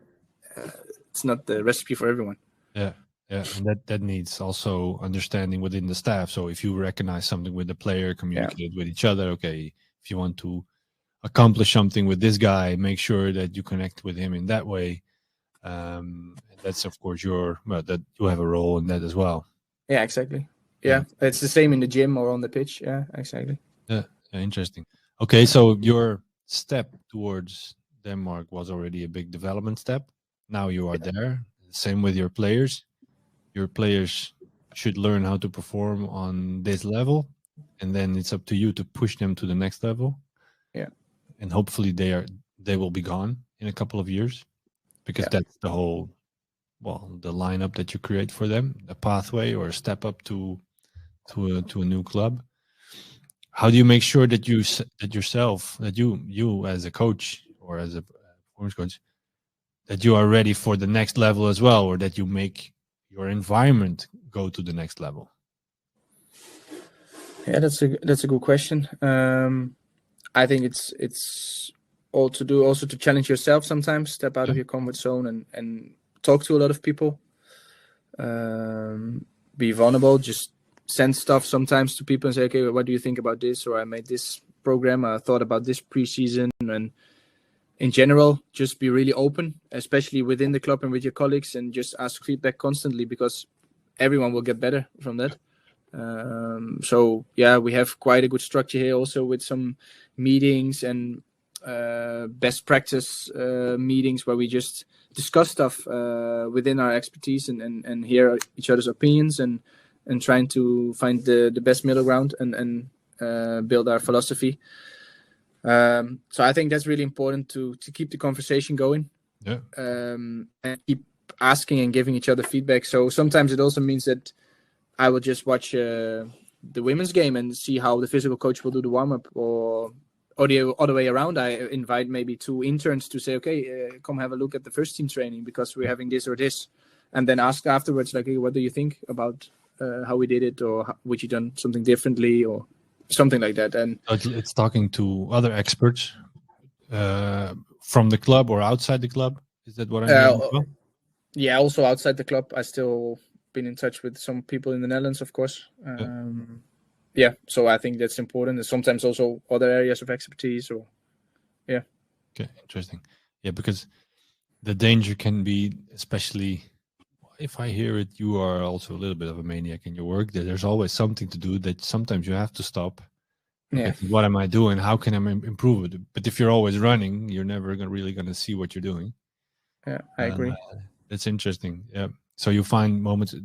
It's not the recipe for everyone. Yeah, and that needs also understanding within the staff. So if you recognize something with the player, communicate with each other. Okay, if you want to accomplish something with this guy, make sure that you connect with him in that way. That's of course that you have a role in that as well. Yeah, exactly. Yeah, it's the same in the gym or on the pitch. Yeah, exactly. Yeah, interesting. Okay, so your step towards Denmark was already a big development step. Now you are there. Same with your players. Your players should learn how to perform on this level, and then it's up to you to push them to the next level. Yeah, and hopefully they will be gone in a couple of years, because that's the whole the lineup that you create for them, a pathway or a step up to a new club. How do you make sure that you as a coach or as a performance coach, that you are ready for the next level as well, or that you make your environment go to the next level? Yeah, that's a good question. I think it's all to do also to challenge yourself sometimes, step out of your comfort zone and talk to a lot of people. Be vulnerable, just send stuff sometimes to people and say, okay, what do you think about this? Or I made this program, I thought about this preseason. And in general, just be really open, especially within the club and with your colleagues, and just ask feedback constantly, because everyone will get better from that. So we have quite a good structure here also, with some meetings and best practice meetings where we just discuss stuff within our expertise and hear each other's opinions and trying to find the best middle ground and build our philosophy. So I think that's really important to keep the conversation going. Yeah. And keep asking and giving each other feedback. So sometimes it also means that I will just watch the women's game and see how the physical coach will do the warm-up, or the other way around. I invite maybe 2 interns to say, okay, come have a look at the first team training because we're having this or this, and then ask afterwards, like, hey, what do you think about how we did it, or would you done something differently, or something like that. And it's talking to other experts from the club or outside the club. Is that what I'm hearing as well? Yeah, also outside the club. I still been in touch with some people in the Netherlands, of course. Yeah, so I think that's important. And sometimes also other areas of expertise, or yeah. Okay, interesting. Yeah, because the danger can be, especially if I hear it, you are also a little bit of a maniac in your work. That there's always something to do that sometimes you have to stop. Okay, Yeah. what am I doing? How can I improve it? But if you're always running, you're never really going to see what you're doing. Yeah, I agree. That's interesting. Yeah. So you find moments.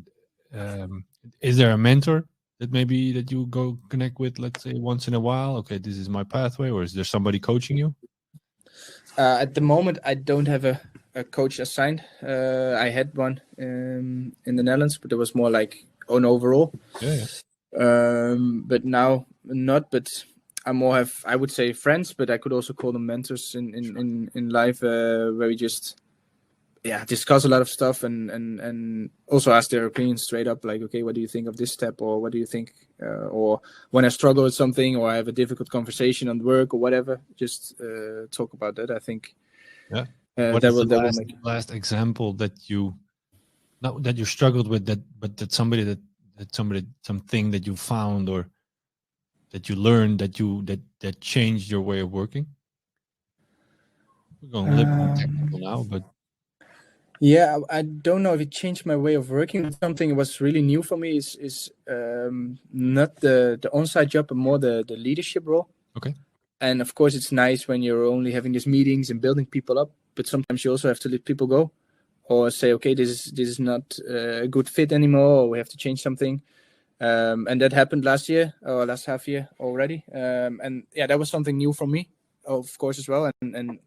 Is there a mentor that maybe that you go connect with, let's say once in a while? Okay, this is my pathway, or is there somebody coaching you? At the moment, I don't have a coach assigned. I had one in the Netherlands, but it was more like on overall. Yeah. But now not. But I more have, I would say, friends, but I could also call them mentors in life, where we just discuss a lot of stuff and also ask their opinions straight up, like, okay, what do you think of this step, or what do you think, or when I struggle with something, or I have a difficult conversation on work or whatever, just talk about that. I think what that is will the make last example that you not that you struggled with, but something that you found or that you learned that changed your way of working? We're going a little bit technical now, but yeah, I don't know if it changed my way of working. Something that was really new for me is not the on-site job, but more the leadership role. Okay. And of course, it's nice when you're only having these meetings and building people up, but sometimes you also have to let people go, or say, okay, this is not a good fit anymore, or we have to change something. And that happened last year, or last half year already. And yeah, that was something new for me, of course, as well, and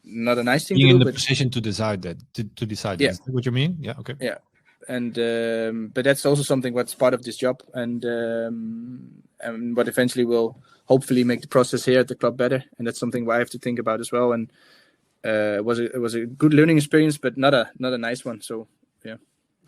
not a nice thing being to do. In the position to decide that, to decide. Yeah. Is that what you mean? Yeah. Okay. Yeah. And but that's also something what's part of this job, and what eventually will hopefully make the process here at the club better. And that's something I have to think about as well. And it was a good learning experience, but not a nice one. So yeah.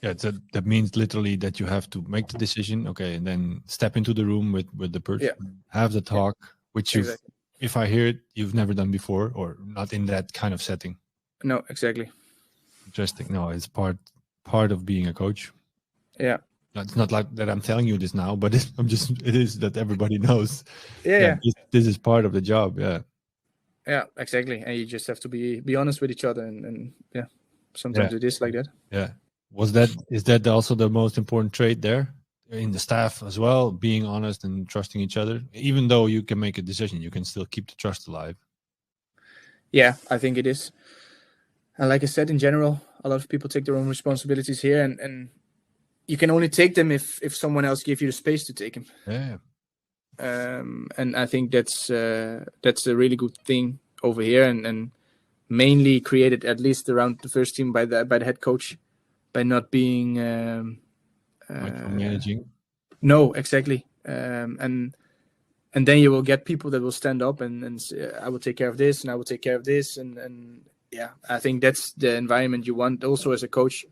Yeah, that means literally that you have to make the decision, okay, and then step into the room with the person, have the talk, which you've, if I hear it, you've never done before, or not in that kind of setting. No, exactly. Interesting. No, it's part of being a coach. Yeah. It's not like that I'm telling you this now, but it is that everybody knows. Yeah. This is part of the job. Yeah. Yeah, exactly. And you just have to be honest with each other, and sometimes it is like that. Yeah. Is that also the most important trait there in the staff as well? Being honest and trusting each other, even though you can make a decision, you can still keep the trust alive. Yeah, I think it is. And like I said, in general, a lot of people take their own responsibilities here, and you can only take them if someone else gives you the space to take them. Yeah. And I think that's a really good thing over here, and mainly created at least around the first team by the head coach, by not being micromanaging. No, exactly. And then you will get people that will stand up and say, I will take care of this, and I will take care of this, and yeah, I think that's the environment you want also as a coach.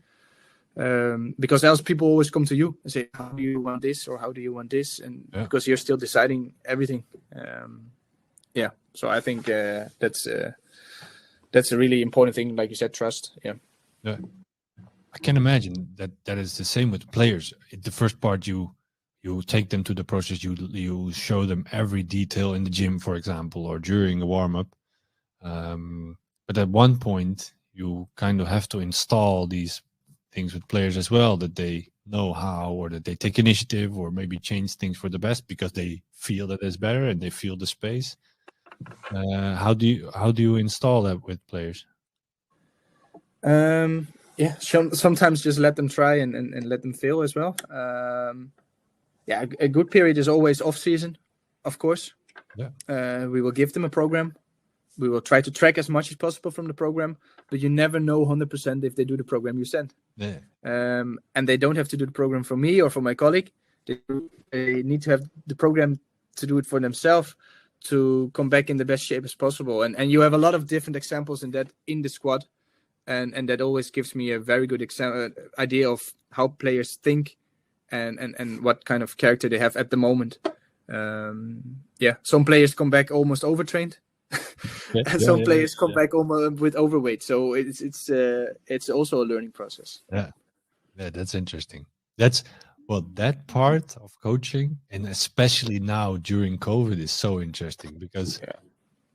Because else people always come to you and say, how do you want this, or how do you want this, and because you're still deciding everything. So I think that's a really important thing, like you said, trust. Yeah, I can imagine that is the same with players. The first part, you take them to the process, you show them every detail in the gym, for example, or during a warm-up, but at one point you kind of have to install these things with players as well, that they know how, or that they take initiative, or maybe change things for the best because they feel that it's better and they feel the space. How do you install that with players? Yeah, sometimes just let them try and let them fail as well. Yeah, a good period is always off season, of course. Yeah. We will give them a program. We will try to track as much as possible from the program, but you never know 100% if they do the program you send. Yeah. And they don't have to do the program for me or for my colleague. They need to have the program to do it for themselves to come back in the best shape as possible. And you have a lot of different examples in that in the squad. And that always gives me a very good idea of how players think and what kind of character they have at the moment. Yeah, some players come back almost overtrained. Yeah, and some players come back almost with overweight. So it's also a learning process. Yeah, that's interesting. That part of coaching, and especially now during COVID, is so interesting because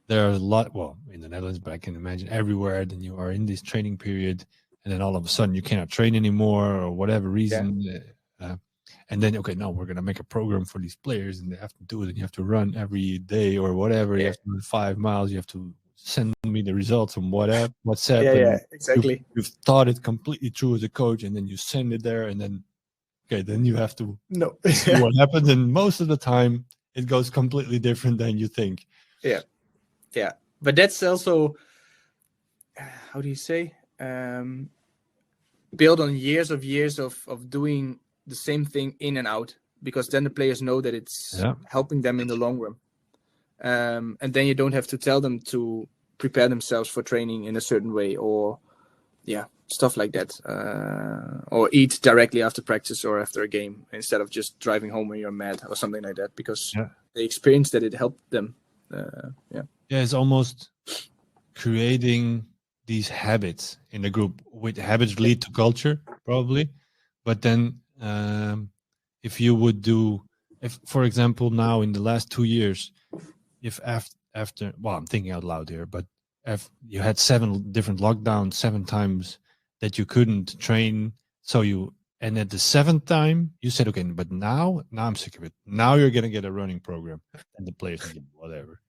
there are a lot. Well, in the Netherlands, but I can imagine everywhere. Then you are in this training period, and then all of a sudden you cannot train anymore or whatever reason. And then, okay, now we're going to make a program for these players and they have to do it and you have to run every day or whatever. You have to run 5 miles. You have to send me the results on WhatsApp. Yeah, exactly. You've thought it completely through as a coach and then you send it there and then, then you have to see what happens. And most of the time it goes completely different than you think. Yeah. But that's also, how do you say, build on years of doing the same thing in and out, because then the players know that it's helping them in the long run. And then you don't have to tell them to prepare themselves for training in a certain way or stuff like that. Or eat directly after practice or after a game instead of just driving home when you're mad or something like that, because they experience that it helped them. It's almost creating these habits in the group. With habits lead to culture, probably. But then if you would do, if for example now in the last 2 years, if after I'm thinking out loud here, but if you had 7 different lockdowns, 7 times that you couldn't train, and at the 7th time you said, okay, but now I'm sick of it. Now you're gonna get a running program, and the players think, whatever.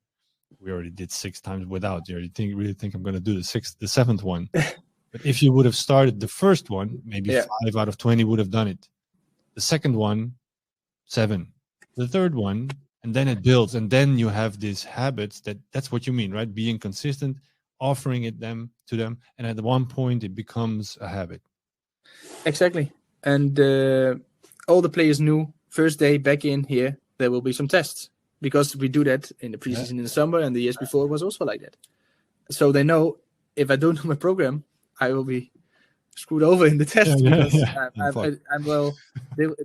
We already did 6 times without. You really think I'm gonna do the 7th one? But if you would have started the first one, maybe 5 out of 20 would have done it. The second one, 7. The third one, and then it builds, and then you have these habits. That's what you mean, right? Being consistent, offering it to them, and at one point it becomes a habit. Exactly. And all the players knew first day back in here there will be some tests, because we do that in the preseason in the summer, and the years before it was also like that. So they know if I don't do my program, I will be screwed over in the test because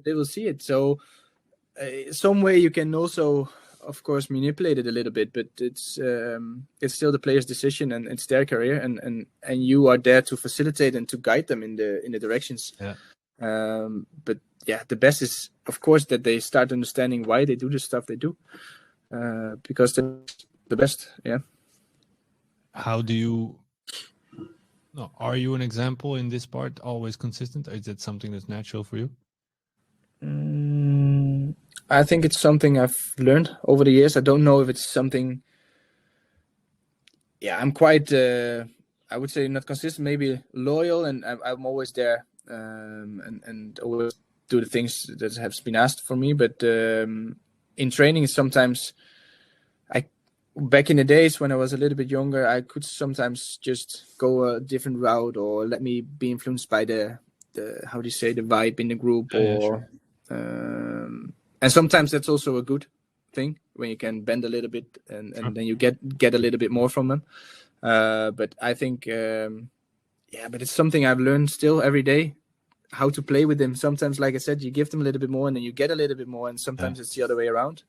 they will see it. So some way you can also, of course, manipulate it a little bit, but it's still the player's decision and it's their career, and you are there to facilitate and to guide them in the directions. But the best is, of course, that they start understanding why they do the stuff they do, because they're the best. How do you? No, are you an example in this part? Always consistent? Or is it something that's natural for you? I think it's something I've learned over the years. I don't know if it's something. I'm quite. I would say not consistent, maybe loyal, and I'm always there, and always do the things that have been asked for me. But in training, sometimes back in the days when I was a little bit younger, I could sometimes just go a different route or let me be influenced by the how do you say, the vibe in the group, and sometimes that's also a good thing when you can bend a little bit and then you get a little bit more from them. But I think, but it's something I've learned still every day, how to play with them. Sometimes, like I said, you give them a little bit more and then you get a little bit more, and sometimes it's the other way around.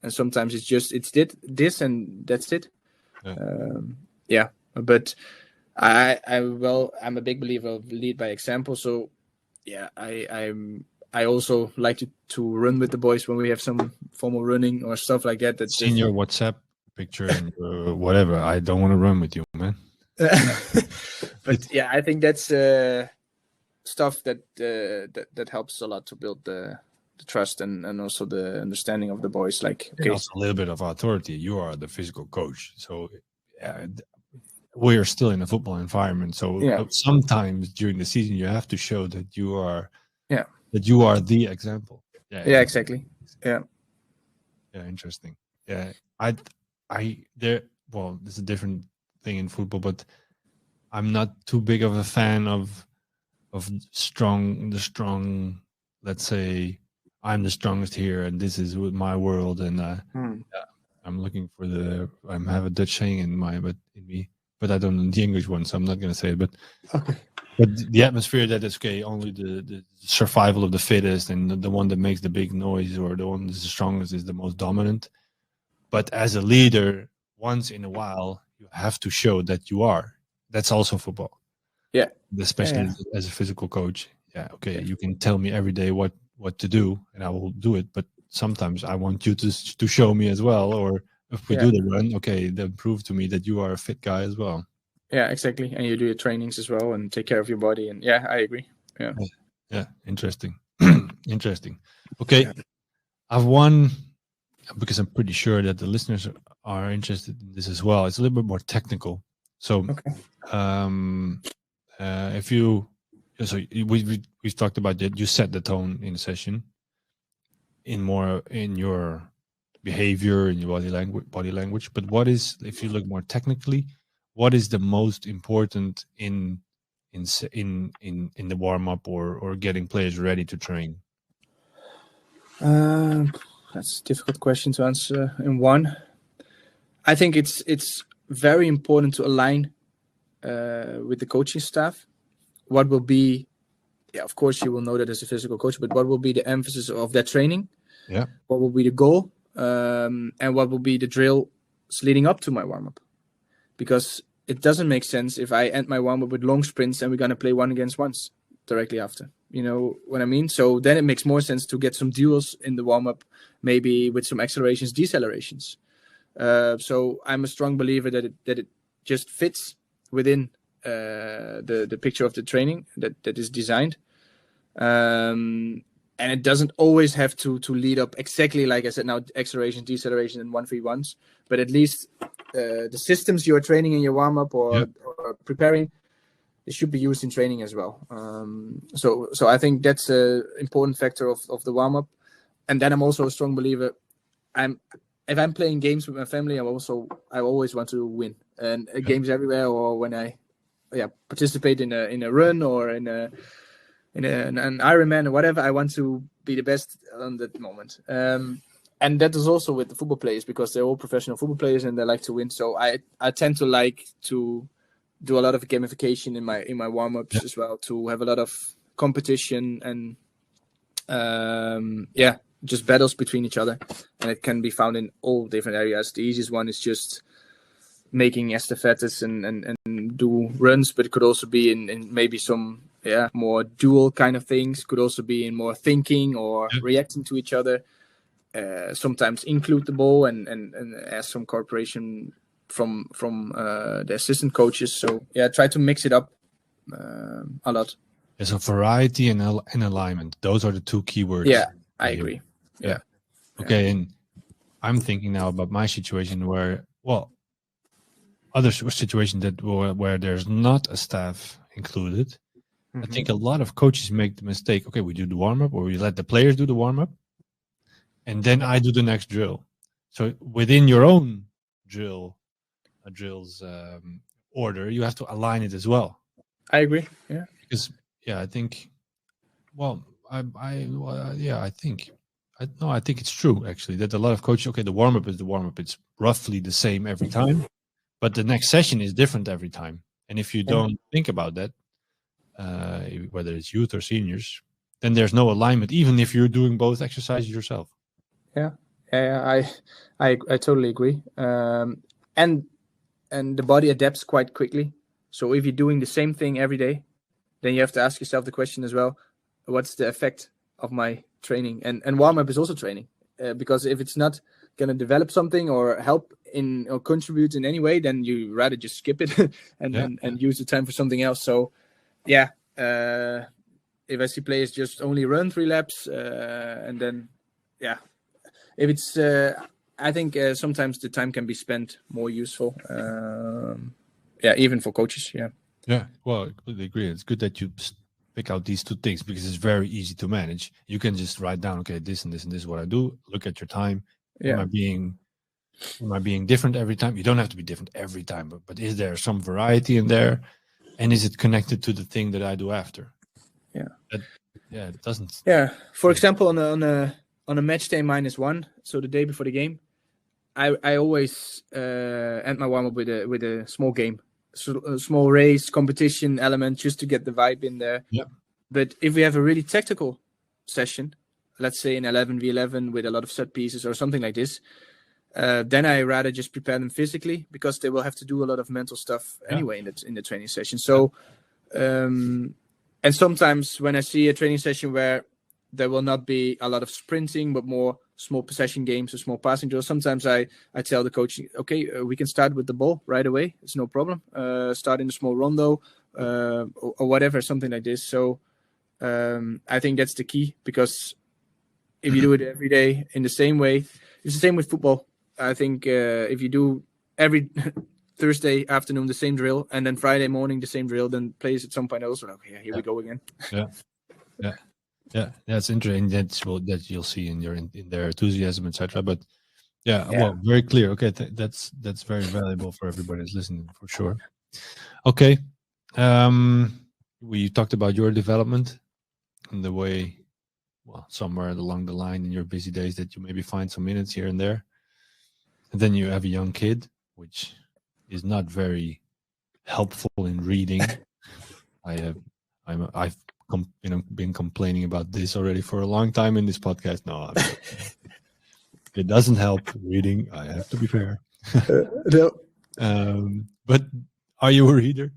And sometimes it's just this and that's it. But I'm a big believer of lead by example. So I also like to run with the boys when we have some formal running or stuff like that. That's in your WhatsApp picture and whatever. I don't want to run with you, man. But I think that's stuff that helps a lot to build the trust and also the understanding of the boys. Like, and also a little bit of authority. You are the physical coach, so we are still in a football environment. So sometimes during the season, you have to show that you are the example. Yeah, exactly. Yeah, Interesting. Yeah, well, it's a different thing in football, but I'm not too big of a fan of the strong. Let's say I'm the strongest here, and this is my world, and I'm looking for I have a Dutch saying in me, but I don't know the English one, so I'm not going to say it. But the atmosphere that is only the survival of the fittest, and the one that makes the big noise, or the one that's the strongest, is the most dominant. But as a leader, once in a while, you have to show that you are. That's also football. Yeah. Especially as a physical coach. Yeah. Okay. You can tell me every day what to do, and I will do it. But sometimes I want you to show me as well. Or if we do the run, okay, then prove to me that you are a fit guy as well. Yeah, exactly. And you do your trainings as well and take care of your body. And I agree. Yeah. Yeah. Interesting. Interesting. Okay. I've one, because I'm pretty sure that the listeners are interested in this as well. It's a little bit more technical. So, if you, so we've talked about that. You set the tone in the session, in your behavior, in your body language. But what is, if you look more technically, what is the most important in the warm up or getting players ready to train? That's a difficult question to answer in one. I think it's very important to align with the coaching staff. What will be, of course, you will know that as a physical coach, but what will be the emphasis of that training? Yeah. What will be the goal? And what will be the drills leading up to my warm-up? Because it doesn't make sense if I end my warm-up with long sprints and we're going to play 1-against-1s directly after. You know what I mean? So then it makes more sense to get some duels in the warm-up, maybe with some accelerations, decelerations. So I'm a strong believer that it just fits within the picture of the training that is designed. And it doesn't always have to lead up exactly like I said now, acceleration, deceleration, and 1-3-1s. But at least the systems you are training in your warm-up or preparing, it should be used in training as well. So I think that's an important factor of the warm-up. And then I'm also a strong believer. If I'm playing games with my family, I always want to win. And games everywhere, or when I participate in a run or in an Ironman or whatever, I want to be the best on that moment. And that is also with the football players, because they're all professional football players and they like to win. So I tend to like to do a lot of gamification in my warm-ups as well, to have a lot of competition and just battles between each other. And it can be found in all different areas. The easiest one is just making estafettes and do runs, but it could also be in maybe some more dual kind of things. Could also be in more thinking or reacting to each other. Sometimes include the ball and ask some cooperation from the assistant coaches. So try to mix it up a lot. There's a variety and alignment. Those are the two keywords. Yeah, I agree. Yeah. Okay, and I'm thinking now about my situation where, other situation where there's not a staff included. Mm-hmm. I think a lot of coaches make the mistake. Okay, we do the warm up, or we let the players do the warm up, and then I do the next drill. So within your own drill's order, you have to align it as well. I agree. Yeah. Because I think, I think it's true actually that a lot of coaches, the warm up is the warm up. It's roughly the same every time, but the next session is different every time. And if you don't think about that, whether it's youth or seniors, then there's no alignment, even if you're doing both exercises yourself. Yeah, I totally agree. And the body adapts quite quickly. So if you're doing the same thing every day, then you have to ask yourself the question as well: what's the effect of my training? And warm up is also training, because if it's not going to develop something or help in or contribute in any way, then you rather just skip it and use the time for something else. So if I see players just only run 3 laps, and then, if it's, I think sometimes the time can be spent more useful. Even for coaches. Yeah. Yeah. Well, I completely agree. It's good that you pick out these 2 things because it's very easy to manage. You can just write down, okay, this and this and this is what I do. Look at your time. Yeah. Am I being different every time? You don't have to be different every time, but is there some variety in there? And is it connected to the thing that I do after? Yeah. It doesn't. Yeah. For example, on a match day -1, so the day before the game, I always end my warm up with a small game, so a small race competition element, just to get the vibe in there. Yeah. But if we have a really tactical session, let's say an 11v11 with a lot of set pieces or something like this, then I rather just prepare them physically, because they will have to do a lot of mental stuff anyway in the training session. So, and sometimes when I see a training session where there will not be a lot of sprinting, but more small possession games or small passing drills, sometimes I tell the coach, okay, we can start with the ball right away. It's no problem. Start in a small rondo or whatever, something like this. So I think that's the key, because if you do it every day in the same way, it's the same with football. I think if you do every Thursday afternoon the same drill, and then Friday morning the same drill, then players at some point also, okay, here we go again. Yeah, that's interesting. That you'll see in their enthusiasm, etc. But well, very clear. Okay, that's very valuable for everybody that's listening, for sure. Okay, we talked about your development and the way, well, somewhere along the line in your busy days that you maybe find some minutes here and there, and then you have a young kid, which is not very helpful in reading. I've been complaining about this already for a long time in this podcast. No, it doesn't help reading. I have to be fair. No. But are you a reader?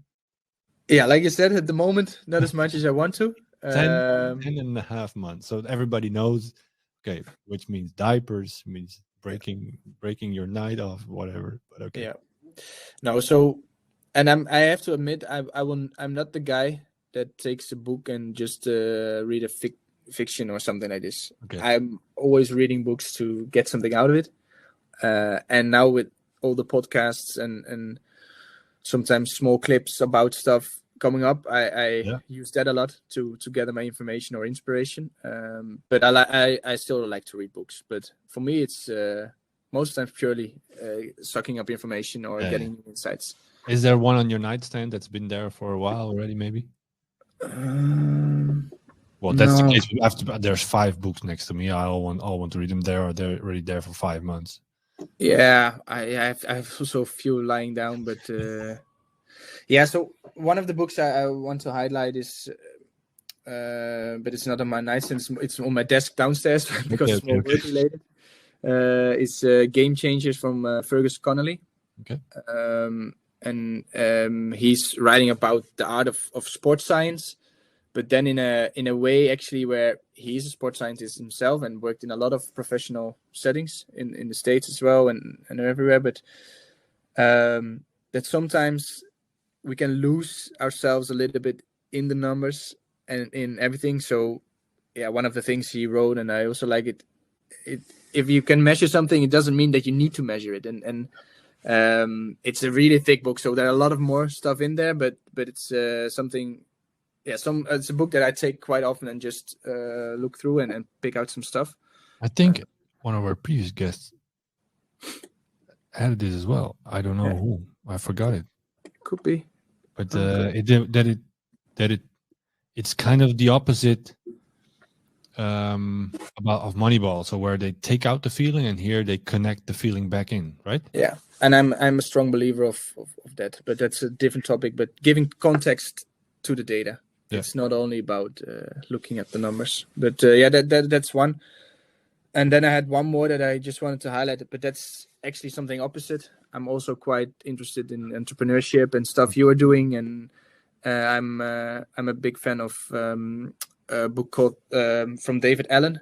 Yeah, like you said, at the moment, not as much as I want to. 10.5 months. So everybody knows, okay, which means diapers, means breaking your night off, whatever. But okay. Yeah. No, so, and I have to admit, I'm not the guy that takes a book and just read a fiction or something like this. Okay. I'm always reading books to get something out of it. And now with all the podcasts and sometimes small clips about stuff coming up, I use that a lot to gather my information or inspiration. But I still like to read books. But for me, it's most times purely sucking up information or getting insights. Is there one on your nightstand that's been there for a while already, maybe? Well, that's the case. There's 5 books next to me. I all want to read them there, or they're already there for 5 months. Yeah, I have also a few lying down, but so one of the books I want to highlight is, but it's not on my nightstand. It's on my desk downstairs because it's more work related. It's Game Changers from Fergus Connolly. Okay. And he's writing about the art of sports science, but then in a way actually where he's a sports scientist himself and worked in a lot of professional settings in the States as well and everywhere. But that sometimes we can lose ourselves a little bit in the numbers and in everything. So one of the things he wrote, and I also like it, if you can measure something, it doesn't mean that you need to measure it. And it's a really thick book, so there are a lot of more stuff in there, but it's something. It's a book that I take quite often and just look through and pick out some stuff. I think one of our previous guests had this as well. I don't know who. I forgot it. Could be. But it's kind of the opposite of Moneyball. So where they take out the feeling and here they connect the feeling back in, right? Yeah, and I'm a strong believer of that. But that's a different topic. But giving context to the data. Yeah. It's not only about looking at the numbers, but that's one. And then I had one more that I just wanted to highlight, but that's actually something opposite. I'm also quite interested in entrepreneurship and stuff you are doing, and I'm a big fan of a book called from David Allen,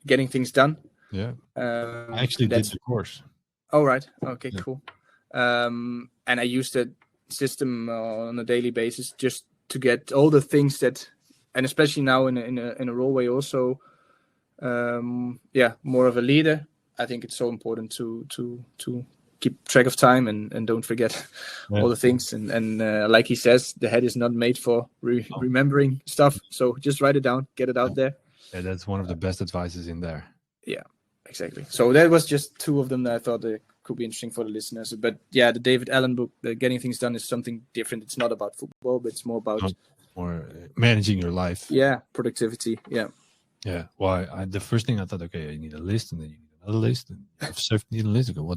Getting Things Done. Yeah, I actually did the course. Oh right, okay, cool. And I use that system on a daily basis just to get all the things that and especially now in a role where you're also more of a leader, I think it's so important to keep track of time and don't forget all the things. And like he says, the head is not made for remembering stuff. So just write it down, get it out there. Yeah, that's one of the best advices in there. Yeah, exactly. So that was just two of them that I thought could be interesting for the listeners. But yeah, the David Allen book, Getting Things Done, is something different. It's not about football, but it's more about managing your life. Yeah, productivity. Yeah. Yeah. Well, the first thing I thought, okay, you need a list, and then you need another list, and you have 17 lists. I go,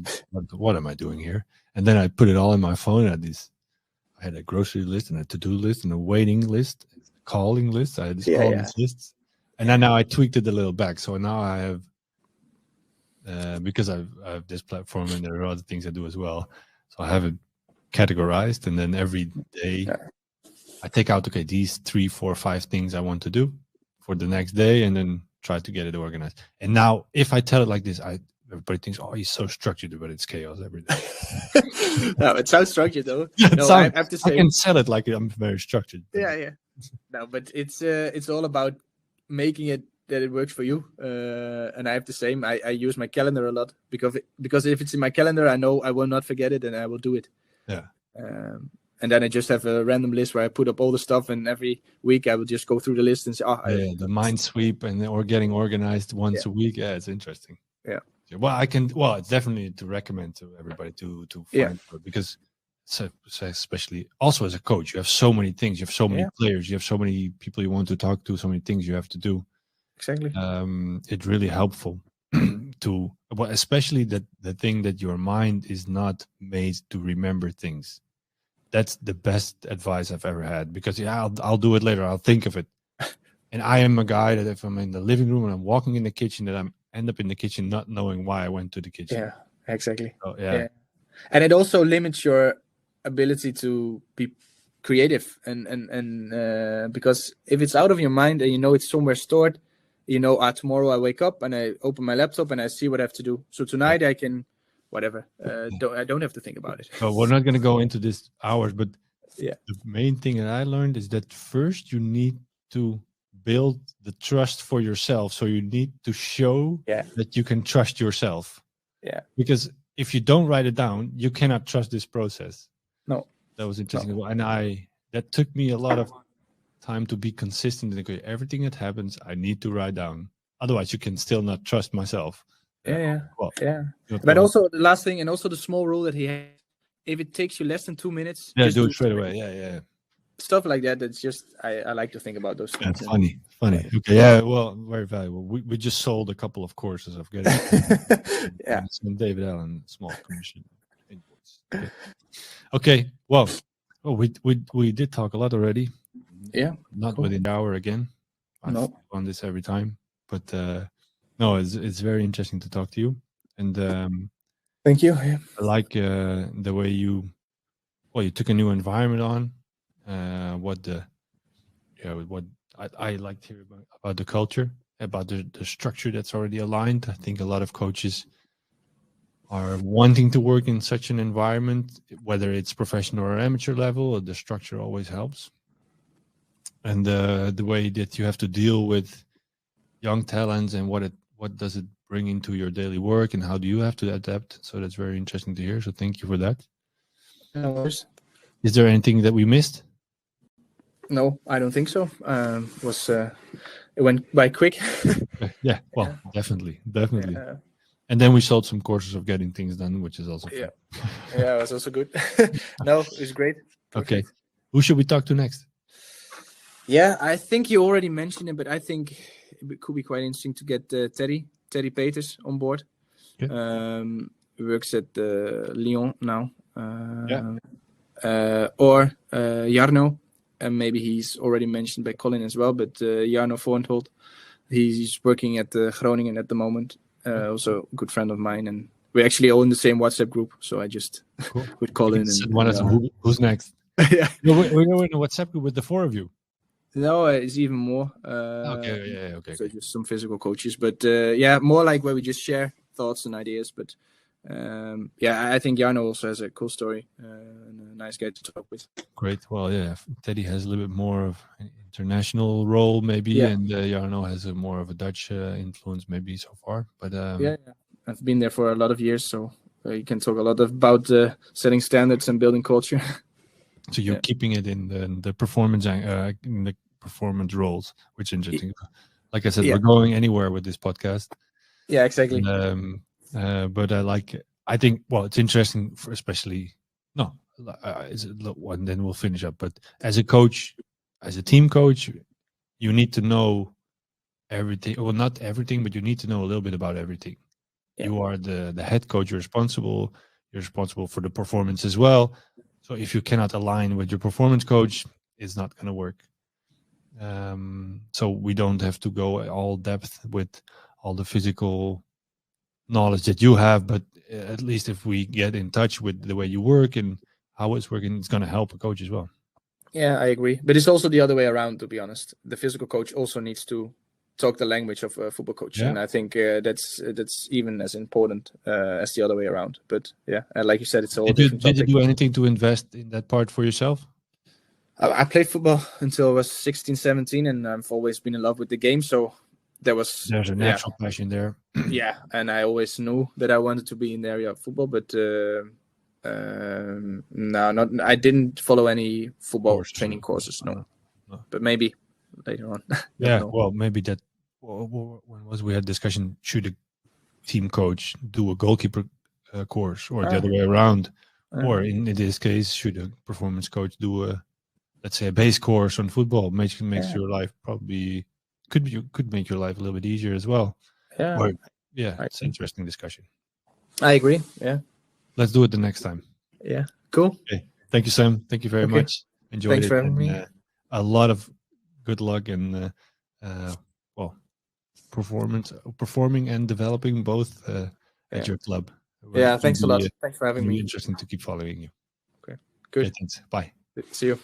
what am I doing here? And then I put it all in my phone. I had a grocery list and a to-do list and a waiting list, a calling list. I had these lists. And then now I tweaked it a little back. So now I have, because I have this platform and there are other things I do as well. So I have it categorized, and then every day I take out, okay, these 3, 4, 5 things I want to do for the next day, and then try to get it organized. And now if I tell it like this, everybody thinks, oh, he's so structured, but it's chaos every day. No, it sounds structured though. No, I have to say, I can sell it like I'm very structured. Yeah. No, but it's all about making it that it works for you. And I have the same. I use my calendar a lot because if it's in my calendar, I know I will not forget it and I will do it. Yeah. And then I just have a random list where I put up all the stuff, and every week I will just go through the list and say, the mind sweep or getting organized once a week. Yeah, it's interesting. Yeah. Well, it's definitely to recommend to everybody to find it, because especially also as a coach, you have so many things, you have so many players, you have so many people you want to talk to, so many things you have to do. Exactly. It's really helpful especially the thing that your mind is not made to remember things. That's the best advice I've ever had, because I'll do it later. I'll think of it. And I am a guy that if I'm in the living room and I'm walking in the kitchen, that I end up in the kitchen not knowing why I went to the kitchen. Yeah, exactly. So, yeah. And it also limits your ability to be creative, and because if it's out of your mind and you know it's somewhere stored, you know, tomorrow I wake up and I open my laptop and I see what I have to do. So tonight I can whatever. I don't have to think about it. So we're not going to go into this hours, but the main thing that I learned is that first you need to build the trust for yourself. So you need to show that you can trust yourself. Yeah. Because if you don't write it down, you cannot trust this process. No. That was interesting. No. And that took me a lot of time to be consistent. And everything that happens, I need to write down. Otherwise, you can still not trust myself. But also the last thing, and also the small rule that he has, if it takes you less than 2 minutes, do it straight away. Yeah. Stuff like that. That's just I like to think about those things. That's funny. Okay, yeah. Well, very valuable. We just sold a couple of courses of getting some David Allen small commission invoice. Okay. Well, we did talk a lot already. Yeah. Not within the hour again. I've on this every time, but no, it's very interesting to talk to you, and thank you. Yeah. I like the way you took a new environment on. What I liked here about the culture, about the structure that's already aligned. I think a lot of coaches are wanting to work in such an environment, whether it's professional or amateur level. The structure always helps, and the way that you have to deal with young talents and what does it bring into your daily work, and how do you have to adapt. So that's very interesting to hear. So thank you for that. No worries. Is there anything that we missed? No, I don't think so. It went by quick. Definitely. And then we sold some courses of getting things done, which is also fun. It was also good. No, it was great. Perfect. Okay, who should we talk to next? Yeah, I think you already mentioned it, but I think it could be quite interesting to get Teddy Peters on board. Yeah. He works at Lyon now. Or Jarno, and maybe he's already mentioned by Colin as well, but Jarno Voornthold, he's working at Groningen at the moment, also a good friend of mine, and we're actually all in the same WhatsApp group, so I just with Colin and who's next? Yeah, we're in a WhatsApp group with the 4 of you. No, it's even more. Okay. So just some physical coaches, but more like where we just share thoughts and ideas. But I think Jarno also has a cool story and a nice guy to talk with. Great. Well, yeah, Teddy has a little bit more of an international role, maybe, and Jarno has a more of a Dutch influence, maybe so far. But I've been there for a lot of years, so you can talk a lot about setting standards and building culture. So you're keeping it in the performance in the performance roles, which is interesting. Like I said, we're going anywhere with this podcast. Yeah, exactly. But I think, well, it's interesting for especially and then we'll finish up. But as a coach, as a team coach, you need to know everything. Well, not everything, but you need to know a little bit about everything. Yeah. You are the head coach. You're responsible for the performance as well. So if you cannot align with your performance coach, it's not going to work. So we don't have to go all depth with all the physical knowledge that you have, but at least if we get in touch with the way you work and how it's working, it's going to help a coach as well. Yeah, I agree. But it's also the other way around, to be honest. The physical coach also needs to talk the language of a football coach. Yeah. And I think that's even as important as the other way around. But yeah, like you said, it's all different. Did you do anything to invest in that part for yourself? I played football until I was 16, 17, and I've always been in love with the game. So there's a natural passion there. Yeah, and I always knew that I wanted to be in the area of football, but I didn't follow any football training courses. No, but maybe later on. Well, maybe that. When we had discussion, should a team coach do a goalkeeper course, or the other way around, or in this case, should a performance coach do let's say a base course on football? Makes your life probably could make your life a little bit easier as well. It's an interesting discussion. I agree. Yeah, let's do it the next time. Yeah, cool. Okay, thank you, Sam. Thank you very much. Enjoyed Thanks it. For having me. A lot of good luck and performing and developing both at your club. Yeah, thanks a lot. Thanks for having me. Interesting to keep following you. Okay, good. Okay, thanks. Bye. See you.